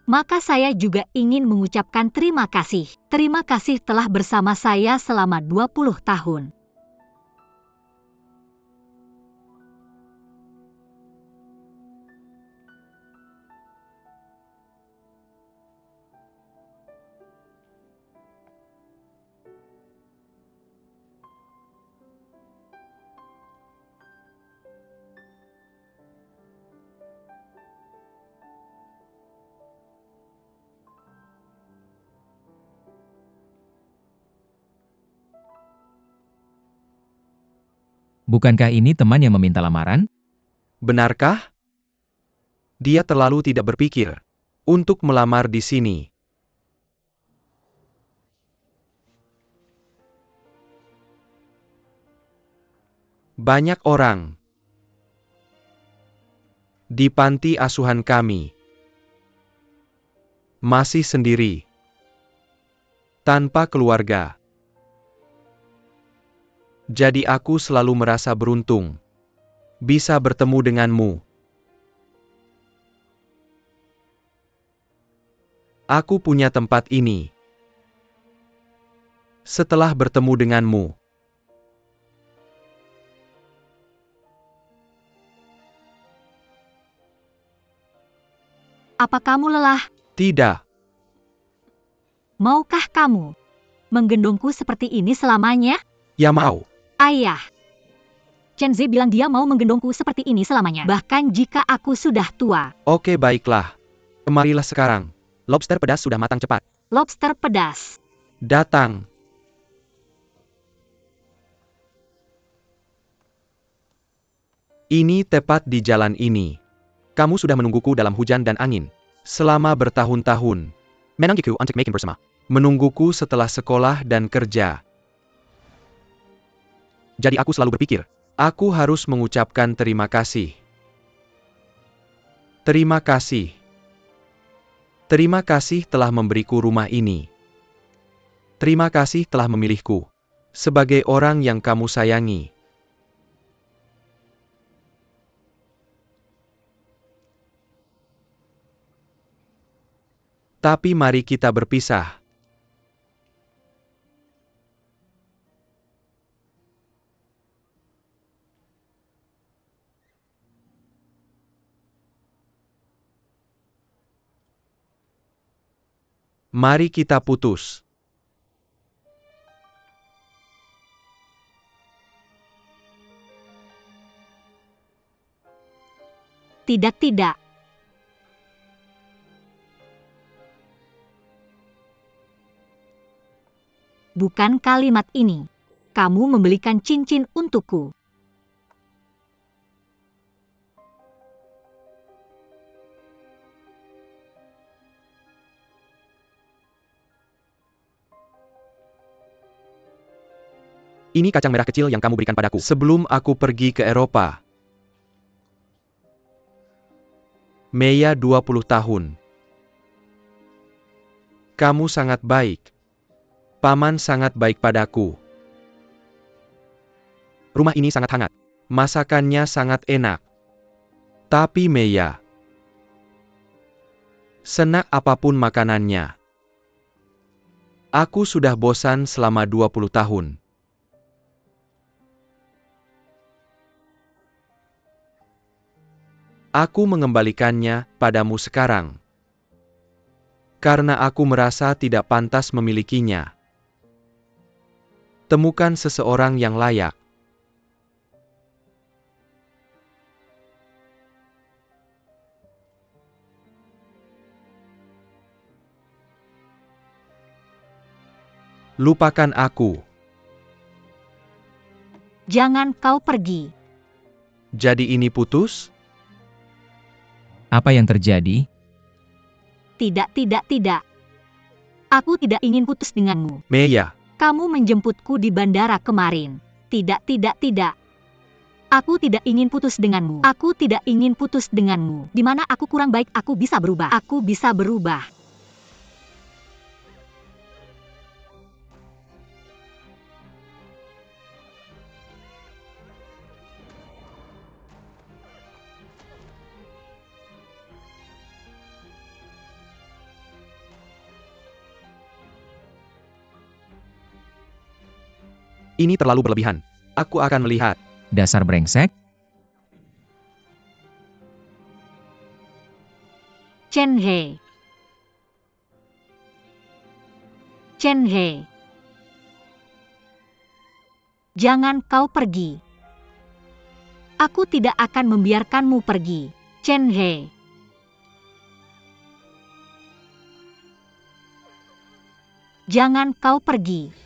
Maka saya juga ingin mengucapkan terima kasih. Terima kasih telah bersama saya selama 20 tahun. Bukankah ini teman yang meminta lamaran? Benarkah? Dia terlalu tidak berpikir untuk melamar di sini. Banyak orang di panti asuhan kami masih sendiri, tanpa keluarga. Jadi aku selalu merasa beruntung bisa bertemu denganmu. Aku punya tempat ini setelah bertemu denganmu. Apa kamu lelah? Tidak. Maukah kamu menggendongku seperti ini selamanya? Ya mau. Ayah. Chen Zhe bilang dia mau menggendongku seperti ini selamanya. Bahkan jika aku sudah tua. Oke, baiklah. Kemarilah sekarang. Lobster pedas sudah matang cepat. Lobster pedas. Datang. Ini tepat di jalan ini. Kamu sudah menungguku dalam hujan dan angin selama bertahun-tahun. Menungguku untuk makin bersama. Menungguku setelah sekolah dan kerja. Jadi aku selalu berpikir, aku harus mengucapkan terima kasih. Terima kasih. Terima kasih telah memberiku rumah ini. Terima kasih telah memilihku sebagai orang yang kamu sayangi. Tapi mari kita berpisah. Mari kita putus. Tidak, tidak. Bukan kalimat ini. Kamu membelikan cincin untukku. Ini kacang merah kecil yang kamu berikan padaku sebelum aku pergi ke Eropa. Meia 20 tahun. Kamu sangat baik. Paman sangat baik padaku. Rumah ini sangat hangat. Masakannya sangat enak. Tapi Meia, senak apapun makanannya, aku sudah bosan selama 20 tahun. Aku mengembalikannya padamu sekarang. Karena aku merasa tidak pantas memilikinya. Temukan seseorang yang layak. Lupakan aku. Jangan kau pergi. Jadi ini putus? Apa yang terjadi? Tidak, tidak, tidak. Aku tidak ingin putus denganmu. Meia, Kamu menjemputku di bandara kemarin. Tidak, tidak, tidak. Aku tidak ingin putus denganmu. Aku tidak ingin putus denganmu. Di mana aku kurang baik, aku bisa berubah. Aku bisa berubah. ini terlalu berlebihan. Aku akan melihat. Dasar brengsek? Chen He. Chen He. Jangan kau pergi. Aku tidak akan membiarkanmu pergi. Chen He. Jangan kau pergi.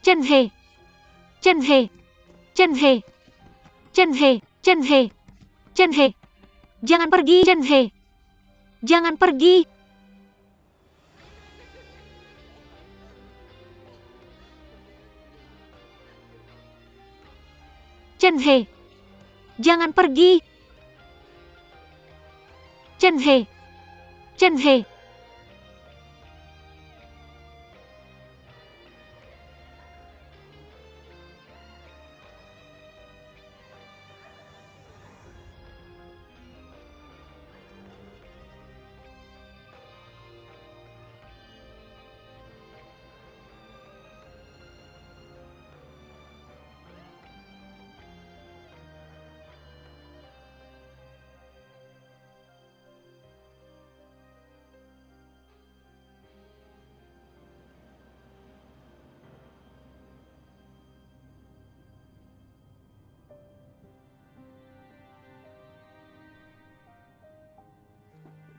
Chen He. Chen He. Chen He. Chen He. Chen He. Chen He. Jangan pergi, Chen He. Jangan pergi. Chen He. Jangan pergi. Chen He. Chen He.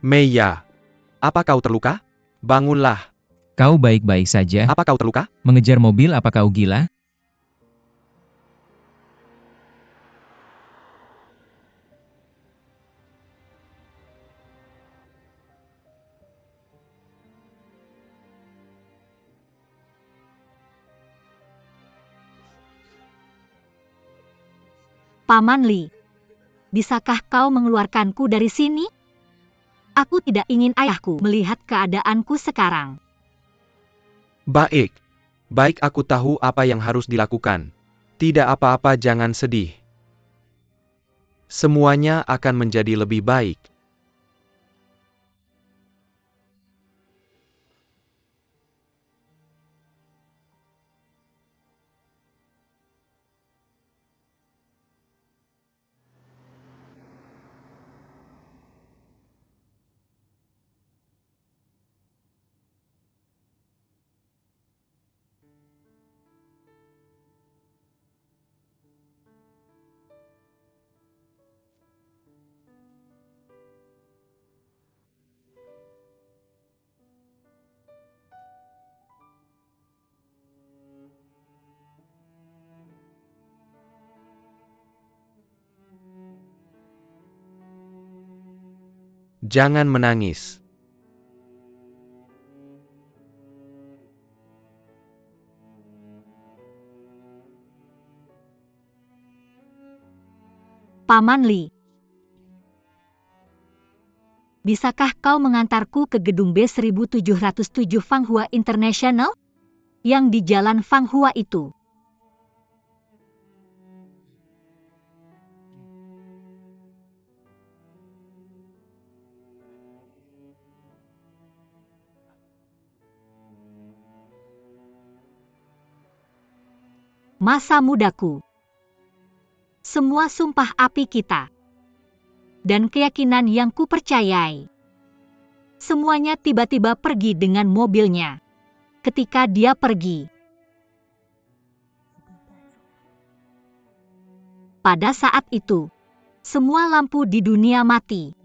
Meiya, apa kau terluka? Bangunlah. Kau baik-baik saja? Apa kau terluka? Mengejar mobil apa kau gila? Paman Li, bisakah kau mengeluarkanku dari sini? Aku tidak ingin ayahku melihat keadaanku sekarang. Baik. Baik, aku tahu apa yang harus dilakukan. Tidak apa-apa, jangan sedih. Semuanya akan menjadi lebih baik. Jangan menangis. Paman Li, bisakah kau mengantarku ke gedung B1707 Fanghua International? Yang di Jalan Fanghua itu. Masa mudaku. Semua sumpah api kita. Dan keyakinan yang kupercayai. Semuanya tiba-tiba pergi dengan mobilnya. Ketika dia pergi. Pada saat itu, semua lampu di dunia mati.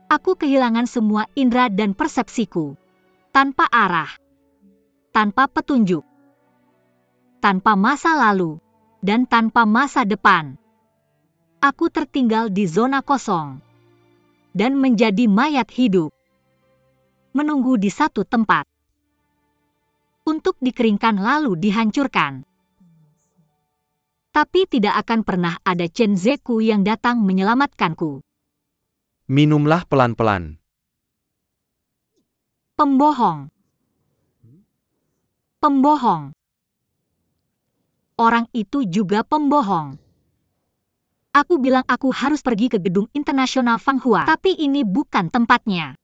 Aku kehilangan semua indera dan persepsiku. Tanpa arah. Tanpa petunjuk. Tanpa masa lalu. Dan tanpa masa depan. Aku tertinggal di zona kosong. Dan menjadi mayat hidup. Menunggu di satu tempat. Untuk dikeringkan lalu dihancurkan. Tapi tidak akan pernah ada Chen Zeku yang datang menyelamatkanku. Minumlah pelan-pelan. Pembohong. Pembohong. Orang itu juga pembohong. Aku bilang aku harus pergi ke gedung internasional Fanghua, tapi ini bukan tempatnya.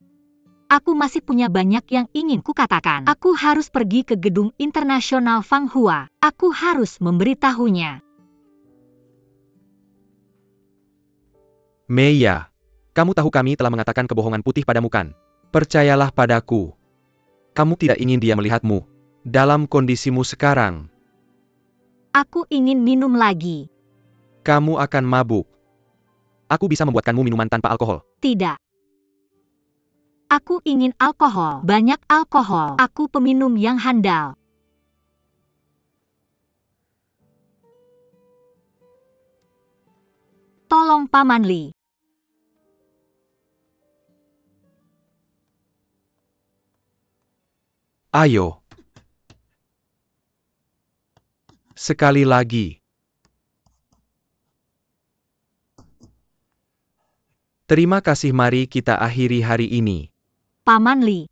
Aku masih punya banyak yang ingin kukatakan. Aku harus pergi ke gedung internasional Fanghua. Aku harus memberitahunya. Meiya, kamu tahu kami telah mengatakan kebohongan putih padamu kan? Percayalah padaku. Kamu tidak ingin dia melihatmu dalam kondisimu sekarang. Aku ingin minum lagi. Kamu akan mabuk. Aku bisa membuatkanmu minuman tanpa alkohol. Tidak. Aku ingin alkohol, banyak alkohol. Aku peminum yang handal. Tolong Paman Li. Ayo. Sekali lagi. Terima kasih, mari kita akhiri hari ini. Paman Li.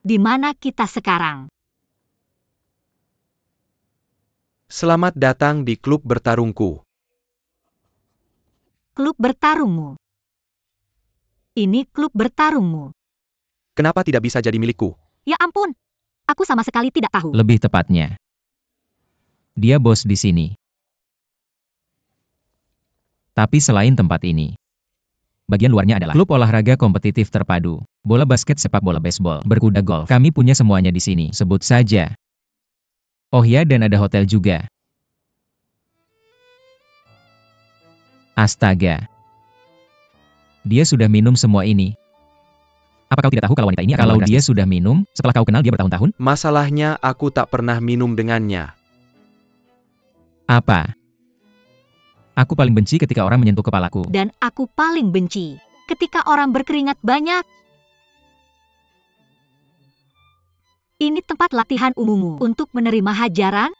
Di mana kita sekarang? Selamat datang di klub bertarungku. Klub bertarungmu. Ini klub bertarungmu. Kenapa tidak bisa jadi milikku? Ya ampun. Aku sama sekali tidak tahu. Lebih tepatnya. Dia bos di sini. Tapi selain tempat ini, bagian luarnya adalah klub olahraga kompetitif terpadu, bola basket, sepak bola, baseball, berkuda, golf. Kami punya semuanya di sini. Sebut saja. Oh ya, dan ada hotel juga. Astaga. Dia sudah minum semua ini. Apa kau tidak tahu kalau wanita ini akan Kalau dia sudah minum, setelah kau kenal dia bertahun-tahun? Masalahnya aku tak pernah minum dengannya. Apa? Aku paling benci ketika orang menyentuh kepalaku. Dan aku paling benci ketika orang berkeringat banyak. Ini tempat latihan umummu untuk menerima hajaran?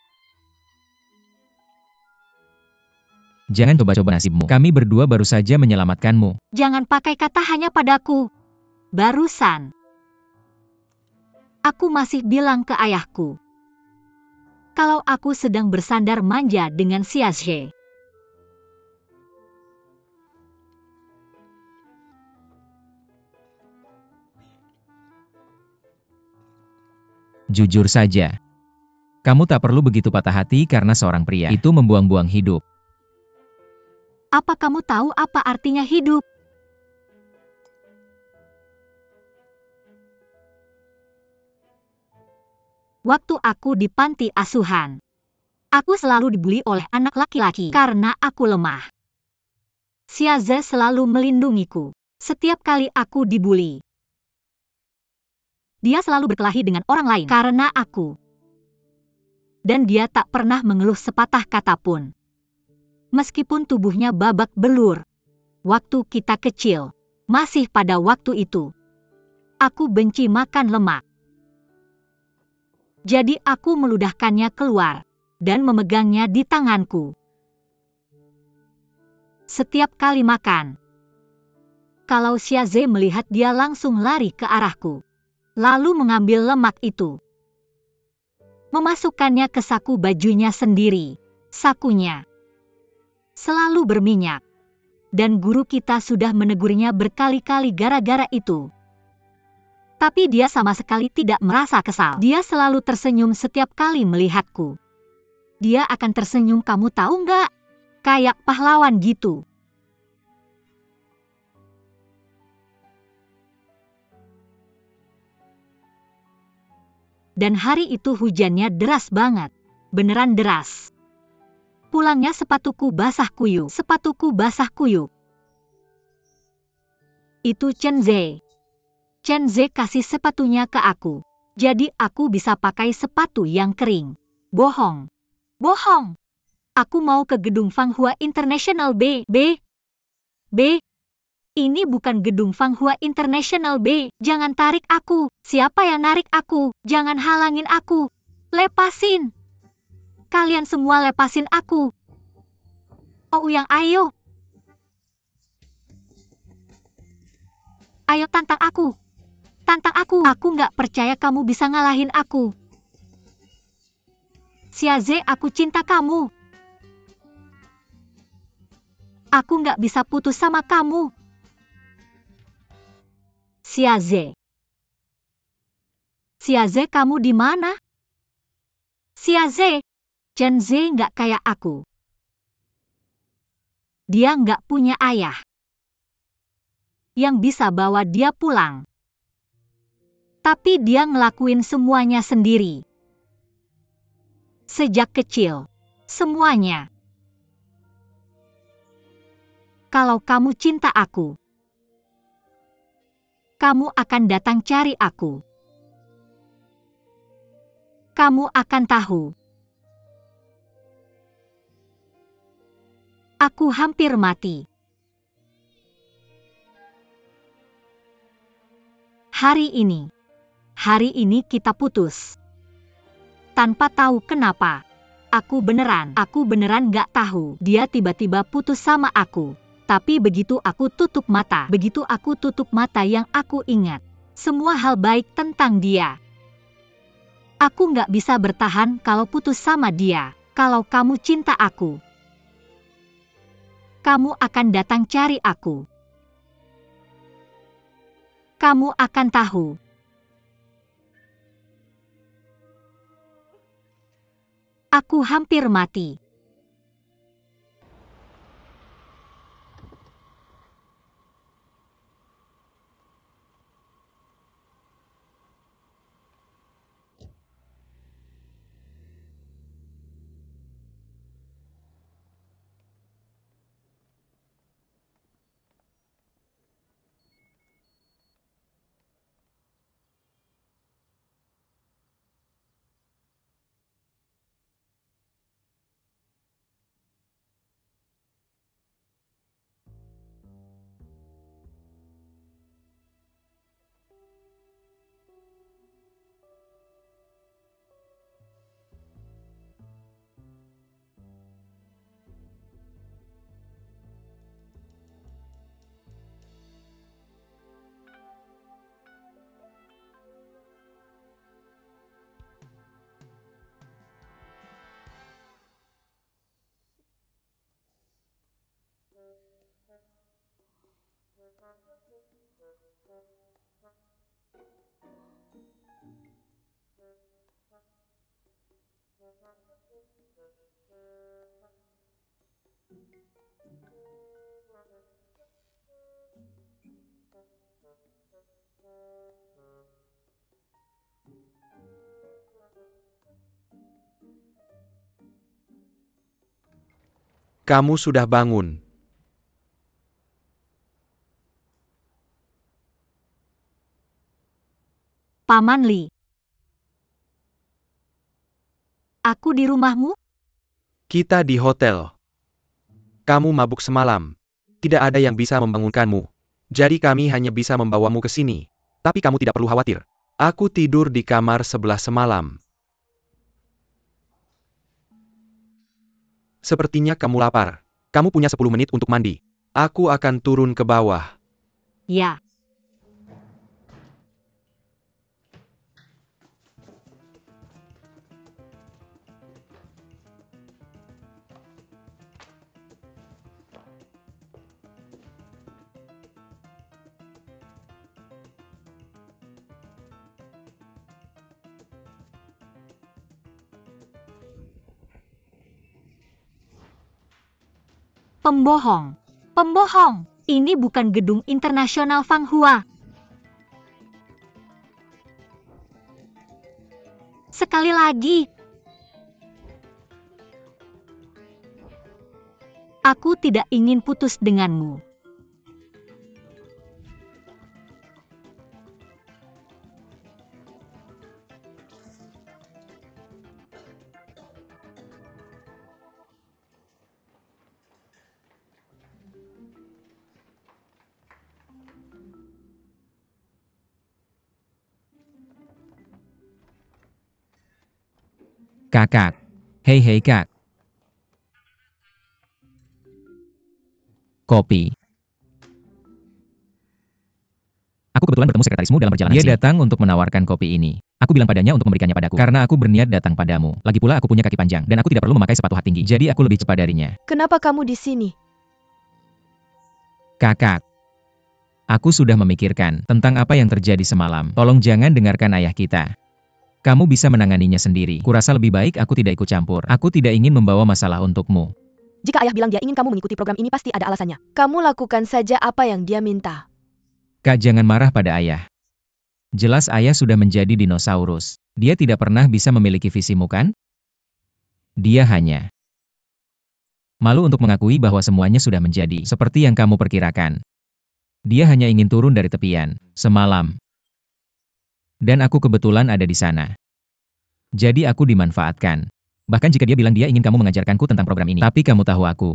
Jangan coba-coba nasibmu. Kami berdua baru saja menyelamatkanmu. Jangan pakai kata hanya padaku. Barusan. Aku masih bilang ke ayahku. Kalau aku sedang bersandar manja dengan Xiaozhe. Jujur saja. Kamu tak perlu begitu patah hati karena seorang pria itu membuang-buang hidup. Apa kamu tahu apa artinya hidup? Waktu aku di panti asuhan, aku selalu dibully oleh anak laki-laki karena aku lemah. Xiaozhe selalu melindungiku setiap kali aku dibully. Dia selalu berkelahi dengan orang lain karena aku. Dan dia tak pernah mengeluh sepatah kata pun. Meskipun tubuhnya babak belur. Waktu kita kecil, masih pada waktu itu, aku benci makan lemak. Jadi aku meludahkannya keluar dan memegangnya di tanganku. Setiap kali makan, kalau Xiaozhe melihat dia langsung lari ke arahku, lalu mengambil lemak itu, memasukkannya ke saku bajunya sendiri. Sakunya selalu berminyak, dan guru kita sudah menegurnya berkali-kali gara-gara itu. Tapi dia sama sekali tidak merasa kesal. Dia selalu tersenyum setiap kali melihatku. Dia akan tersenyum, kamu tahu nggak? Kayak pahlawan gitu. Dan hari itu hujannya deras banget. Beneran deras. Pulangnya sepatuku basah kuyup. Sepatuku basah kuyup. Itu Chenze. Chenze kasih sepatunya ke aku. Jadi aku bisa pakai sepatu yang kering. Bohong. Bohong. Aku mau ke gedung Fanghua International B. Ini bukan gedung Fanghua International B. Jangan tarik aku. Siapa yang narik aku? Jangan halangin aku. Lepasin. Kalian semua lepasin aku. Oh yang ayo. Ayo tantang aku. Tantang aku. Aku nggak percaya kamu bisa ngalahin aku. Xiaozhe, aku cinta kamu. Aku nggak bisa putus sama kamu. Xiaozhe. Xiaozhe, kamu di mana? Xiaozhe. Chenze nggak kayak aku. Dia nggak punya ayah yang bisa bawa dia pulang. Tapi dia ngelakuin semuanya sendiri. Sejak kecil. Semuanya. Kalau kamu cinta aku, kamu akan datang cari aku. Kamu akan tahu. Aku hampir mati. Hari ini kita putus. Tanpa tahu kenapa. Aku beneran gak tahu. Dia tiba-tiba putus sama aku. Tapi begitu aku tutup mata yang aku ingat semua hal baik tentang dia. Aku gak bisa bertahan kalau putus sama dia. Kalau kamu cinta aku, kamu akan datang cari aku. Kamu akan tahu. Aku hampir mati. Kamu sudah bangun. Paman Li. Aku di rumahmu? Kita di hotel. Kamu mabuk semalam. Tidak ada yang bisa membangunkanmu. Jadi kami hanya bisa membawamu ke sini. Tapi kamu tidak perlu khawatir. Aku tidur di kamar sebelah semalam. Sepertinya kamu lapar. Kamu punya 10 menit untuk mandi. Aku akan turun ke bawah. Ya. Pembohong. Pembohong. Ini bukan gedung internasional Fanghua. Sekali lagi. Aku tidak ingin putus denganmu. Kakak. Hei hei kak. Kopi. Aku kebetulan bertemu sekretarismu dalam perjalanan Dia datang untuk menawarkan kopi ini. Aku bilang padanya untuk memberikannya padaku. Karena aku berniat datang padamu. Lagi pula aku punya kaki panjang. Dan aku tidak perlu memakai sepatu hat tinggi. Jadi aku lebih cepat darinya. Kenapa kamu di sini? Kakak. Aku sudah memikirkan tentang apa yang terjadi semalam. Tolong jangan dengarkan ayah kita. Kamu bisa menanganinya sendiri. Kurasa lebih baik aku tidak ikut campur. Aku tidak ingin membawa masalah untukmu. Jika ayah bilang dia ingin kamu mengikuti program ini pasti ada alasannya. Kamu lakukan saja apa yang dia minta. Kak, jangan marah pada ayah. Jelas ayah sudah menjadi dinosaurus. Dia tidak pernah bisa memiliki visimu kan? Dia hanya malu untuk mengakui bahwa semuanya sudah menjadi seperti yang kamu perkirakan. Dia hanya ingin turun dari tepian semalam. Dan aku kebetulan ada di sana. Jadi aku dimanfaatkan. Bahkan jika dia bilang dia ingin kamu mengajarkanku tentang program ini. Tapi kamu tahu aku.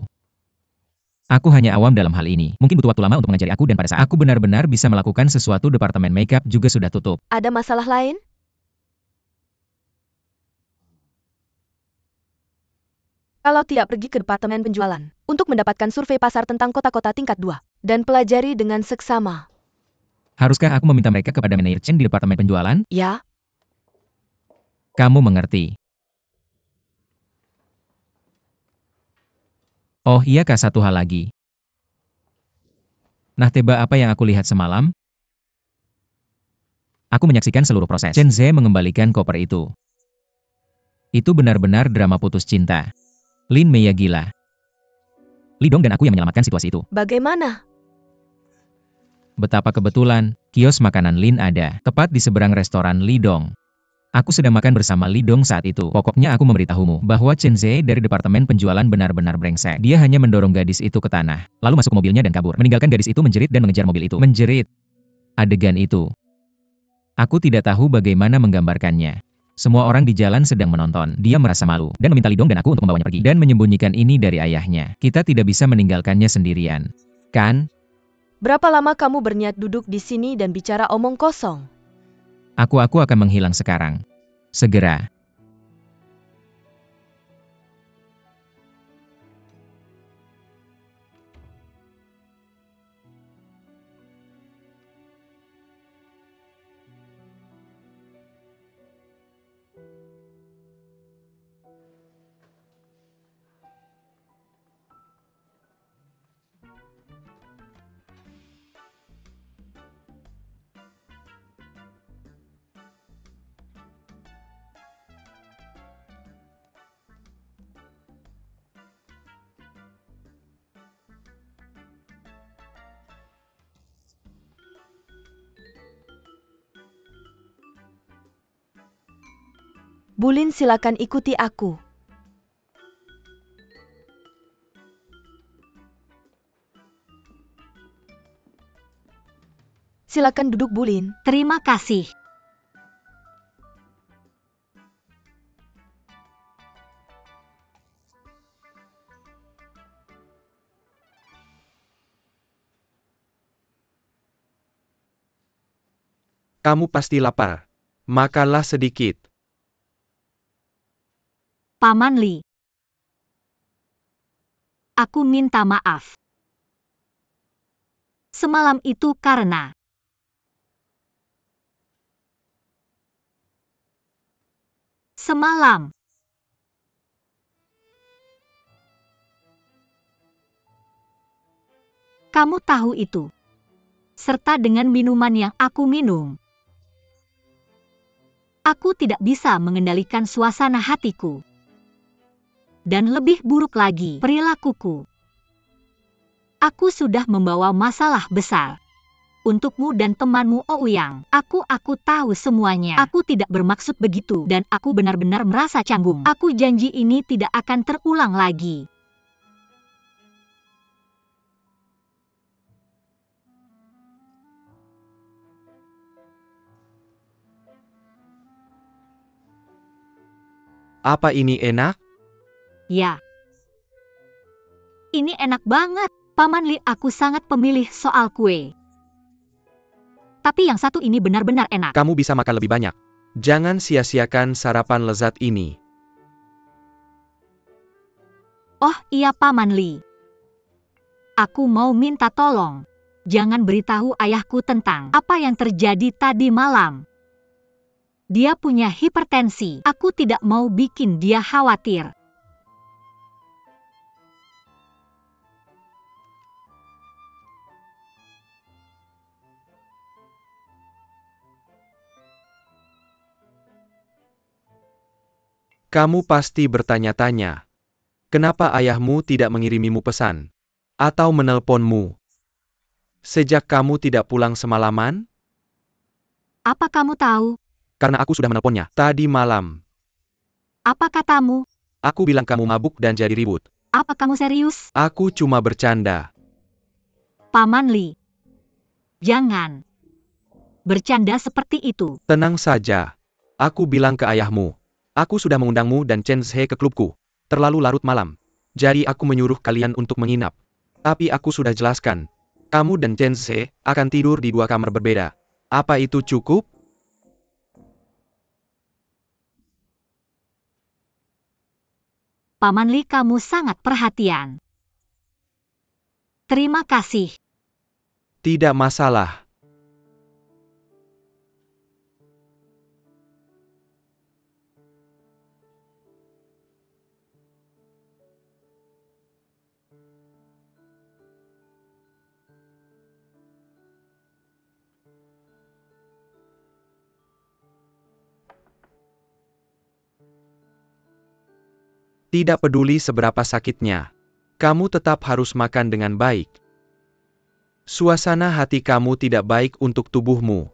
Aku hanya awam dalam hal ini. Mungkin butuh waktu lama untuk mengajari aku dan pada saat aku benar-benar bisa melakukan sesuatu, departemen makeup juga sudah tutup. Ada masalah lain? Kalau tidak pergi ke departemen penjualan untuk mendapatkan survei pasar tentang kota-kota tingkat 2 dan pelajari dengan seksama. Haruskah aku meminta mereka kepada manajer Chen di departemen penjualan? Ya, Kamu mengerti. Oh iya kak, satu hal lagi. Nah, teba apa yang aku lihat semalam? Aku menyaksikan seluruh proses. Chen Ze mengembalikan koper itu. Itu benar-benar drama putus cinta. Lin Mei gila. Li Dong dan aku yang menyelamatkan situasi itu. bagaimana? Betapa kebetulan, kios makanan Lin ada, tepat di seberang restoran Li Dong. Aku sedang makan bersama Li Dong saat itu. Pokoknya aku memberitahumu bahwa Chen Ze dari departemen penjualan benar-benar brengsek. Dia hanya mendorong gadis itu ke tanah, lalu masuk ke mobilnya dan kabur. Meninggalkan gadis itu menjerit dan mengejar mobil itu. Menjerit. Adegan itu. Aku tidak tahu bagaimana menggambarkannya. Semua orang di jalan sedang menonton. Dia merasa malu dan meminta Li Dong dan aku untuk membawanya pergi dan menyembunyikan ini dari ayahnya. Kita tidak bisa meninggalkannya sendirian. Kan? Berapa lama kamu berniat duduk di sini dan bicara omong kosong? Aku akan menghilang sekarang. Segera. Bulin, silakan ikuti aku. Silakan duduk, Bu Lin. Terima kasih. Kamu pasti lapar. Makanlah sedikit. Paman Li. Aku minta maaf. Semalam itu karena semalam kamu tahu itu. Serta dengan minuman yang aku minum. Aku tidak bisa mengendalikan suasana hatiku. Dan lebih buruk lagi, perilakuku. Aku sudah membawa masalah besar. Untukmu dan temanmu Ouyang. Aku tahu semuanya. Aku tidak bermaksud begitu dan aku benar-benar merasa canggung. Aku janji ini tidak akan terulang lagi. Apa ini enak? Ya. Ini enak banget. Paman Li, aku sangat pemilih soal kue. Tapi yang satu ini benar-benar enak. Kamu bisa makan lebih banyak. Jangan sia-siakan sarapan lezat ini. Oh iya Paman Li. Aku mau minta tolong. Jangan beritahu ayahku tentang apa yang terjadi tadi malam. Dia punya hipertensi. Aku tidak mau bikin dia khawatir. Kamu pasti bertanya-tanya, kenapa ayahmu tidak mengirimimu pesan? Atau menelponmu? Sejak kamu tidak pulang semalaman? Apa kamu tahu? Karena aku sudah menelponnya tadi malam. Apa katamu? Aku bilang kamu mabuk dan jadi ribut. Apa kamu serius? Aku cuma bercanda. Paman Li. Jangan. Bercanda seperti itu. Tenang saja. Aku bilang ke ayahmu. Aku sudah mengundangmu dan Chen Zhe ke klubku. Terlalu larut malam. Jadi aku menyuruh kalian untuk menginap. Tapi aku sudah jelaskan. Kamu dan Chen Zhe akan tidur di 2 kamar berbeda. Apa itu cukup? Paman Li, kamu sangat perhatian. Terima kasih. Tidak masalah. Tidak peduli seberapa sakitnya, kamu tetap harus makan dengan baik. Suasana hati kamu tidak baik untuk tubuhmu.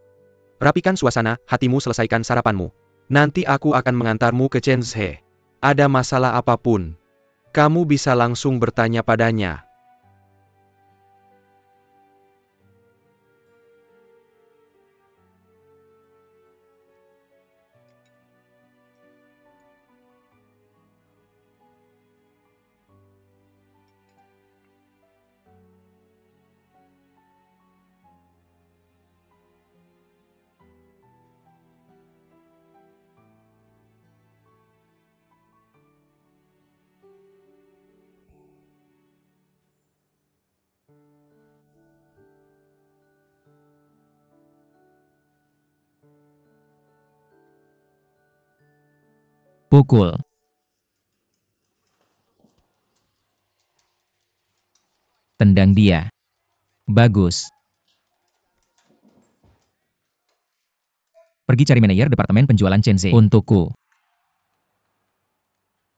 Rapikan suasana hatimu, selesaikan sarapanmu. Nanti aku akan mengantarmu ke Chen Zhe. Ada masalah apapun, kamu bisa langsung bertanya padanya. Pukul. Tendang dia. Bagus. Pergi cari manajer departemen penjualan Chen Zhe untukku.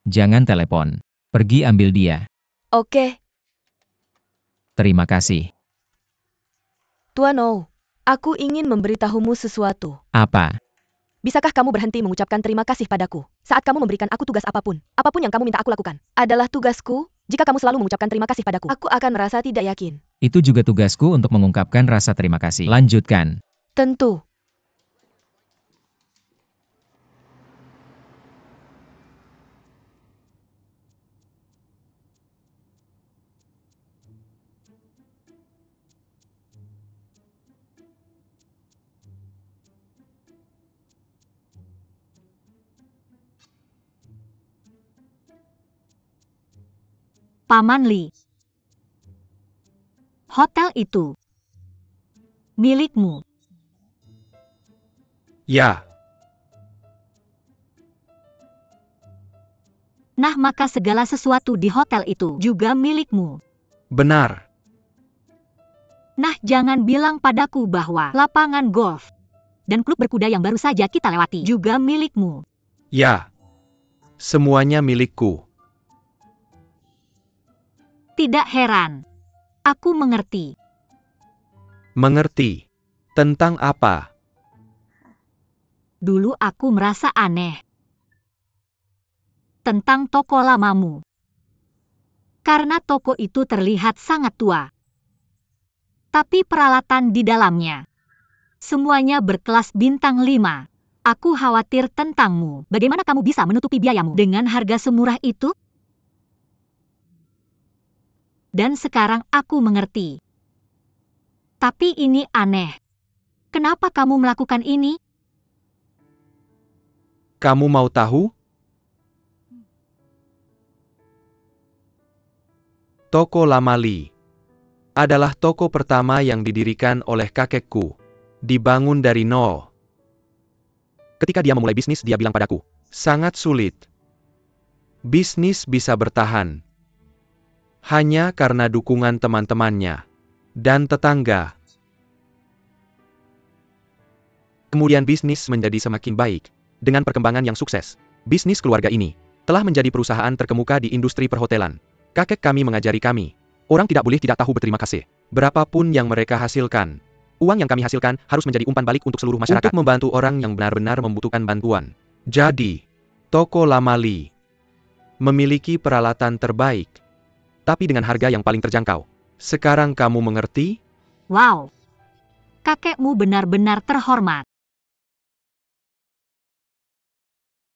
Jangan telepon. Pergi ambil dia. Oke, Terima kasih. Tuan Ou. Aku ingin memberitahumu sesuatu. Apa? Bisakah kamu berhenti mengucapkan terima kasih padaku saat kamu memberikan aku tugas apapun? Apapun yang kamu minta aku lakukan adalah tugasku. Jika kamu selalu mengucapkan terima kasih padaku, aku akan merasa tidak yakin. Itu juga tugasku untuk mengungkapkan rasa terima kasih. Lanjutkan. Tentu. Paman Li. Hotel itu milikmu. Ya, Nah, maka segala sesuatu di hotel itu juga milikmu. benar. Nah, jangan bilang padaku bahwa lapangan golf dan klub berkuda yang baru saja kita lewati juga milikmu. Ya, semuanya milikku. Tidak heran. Aku mengerti. Mengerti. Tentang apa? Dulu aku merasa aneh tentang toko lamamu. Karena toko itu terlihat sangat tua. Tapi peralatan di dalamnya semuanya berkelas bintang 5. Aku khawatir tentangmu. Bagaimana kamu bisa menutupi biayamu dengan harga semurah itu? Dan sekarang aku mengerti. Tapi ini aneh. Kenapa kamu melakukan ini? Kamu mau tahu? Toko Lama Li adalah toko pertama yang didirikan oleh kakekku. Dibangun dari nol. Ketika dia memulai bisnis, dia bilang padaku, sangat sulit. Bisnis bisa bertahan hanya karena dukungan teman-temannya dan tetangga. Kemudian bisnis menjadi semakin baik. Dengan perkembangan yang sukses, bisnis keluarga ini telah menjadi perusahaan terkemuka di industri perhotelan. Kakek kami mengajari kami, orang tidak boleh tidak tahu berterima kasih. Berapapun yang mereka hasilkan, uang yang kami hasilkan harus menjadi umpan balik untuk seluruh masyarakat. Untuk membantu orang yang benar-benar membutuhkan bantuan. Jadi, Toko Lama Li memiliki peralatan terbaik, tapi dengan harga yang paling terjangkau. Sekarang kamu mengerti? Wow. Kakekmu benar-benar terhormat.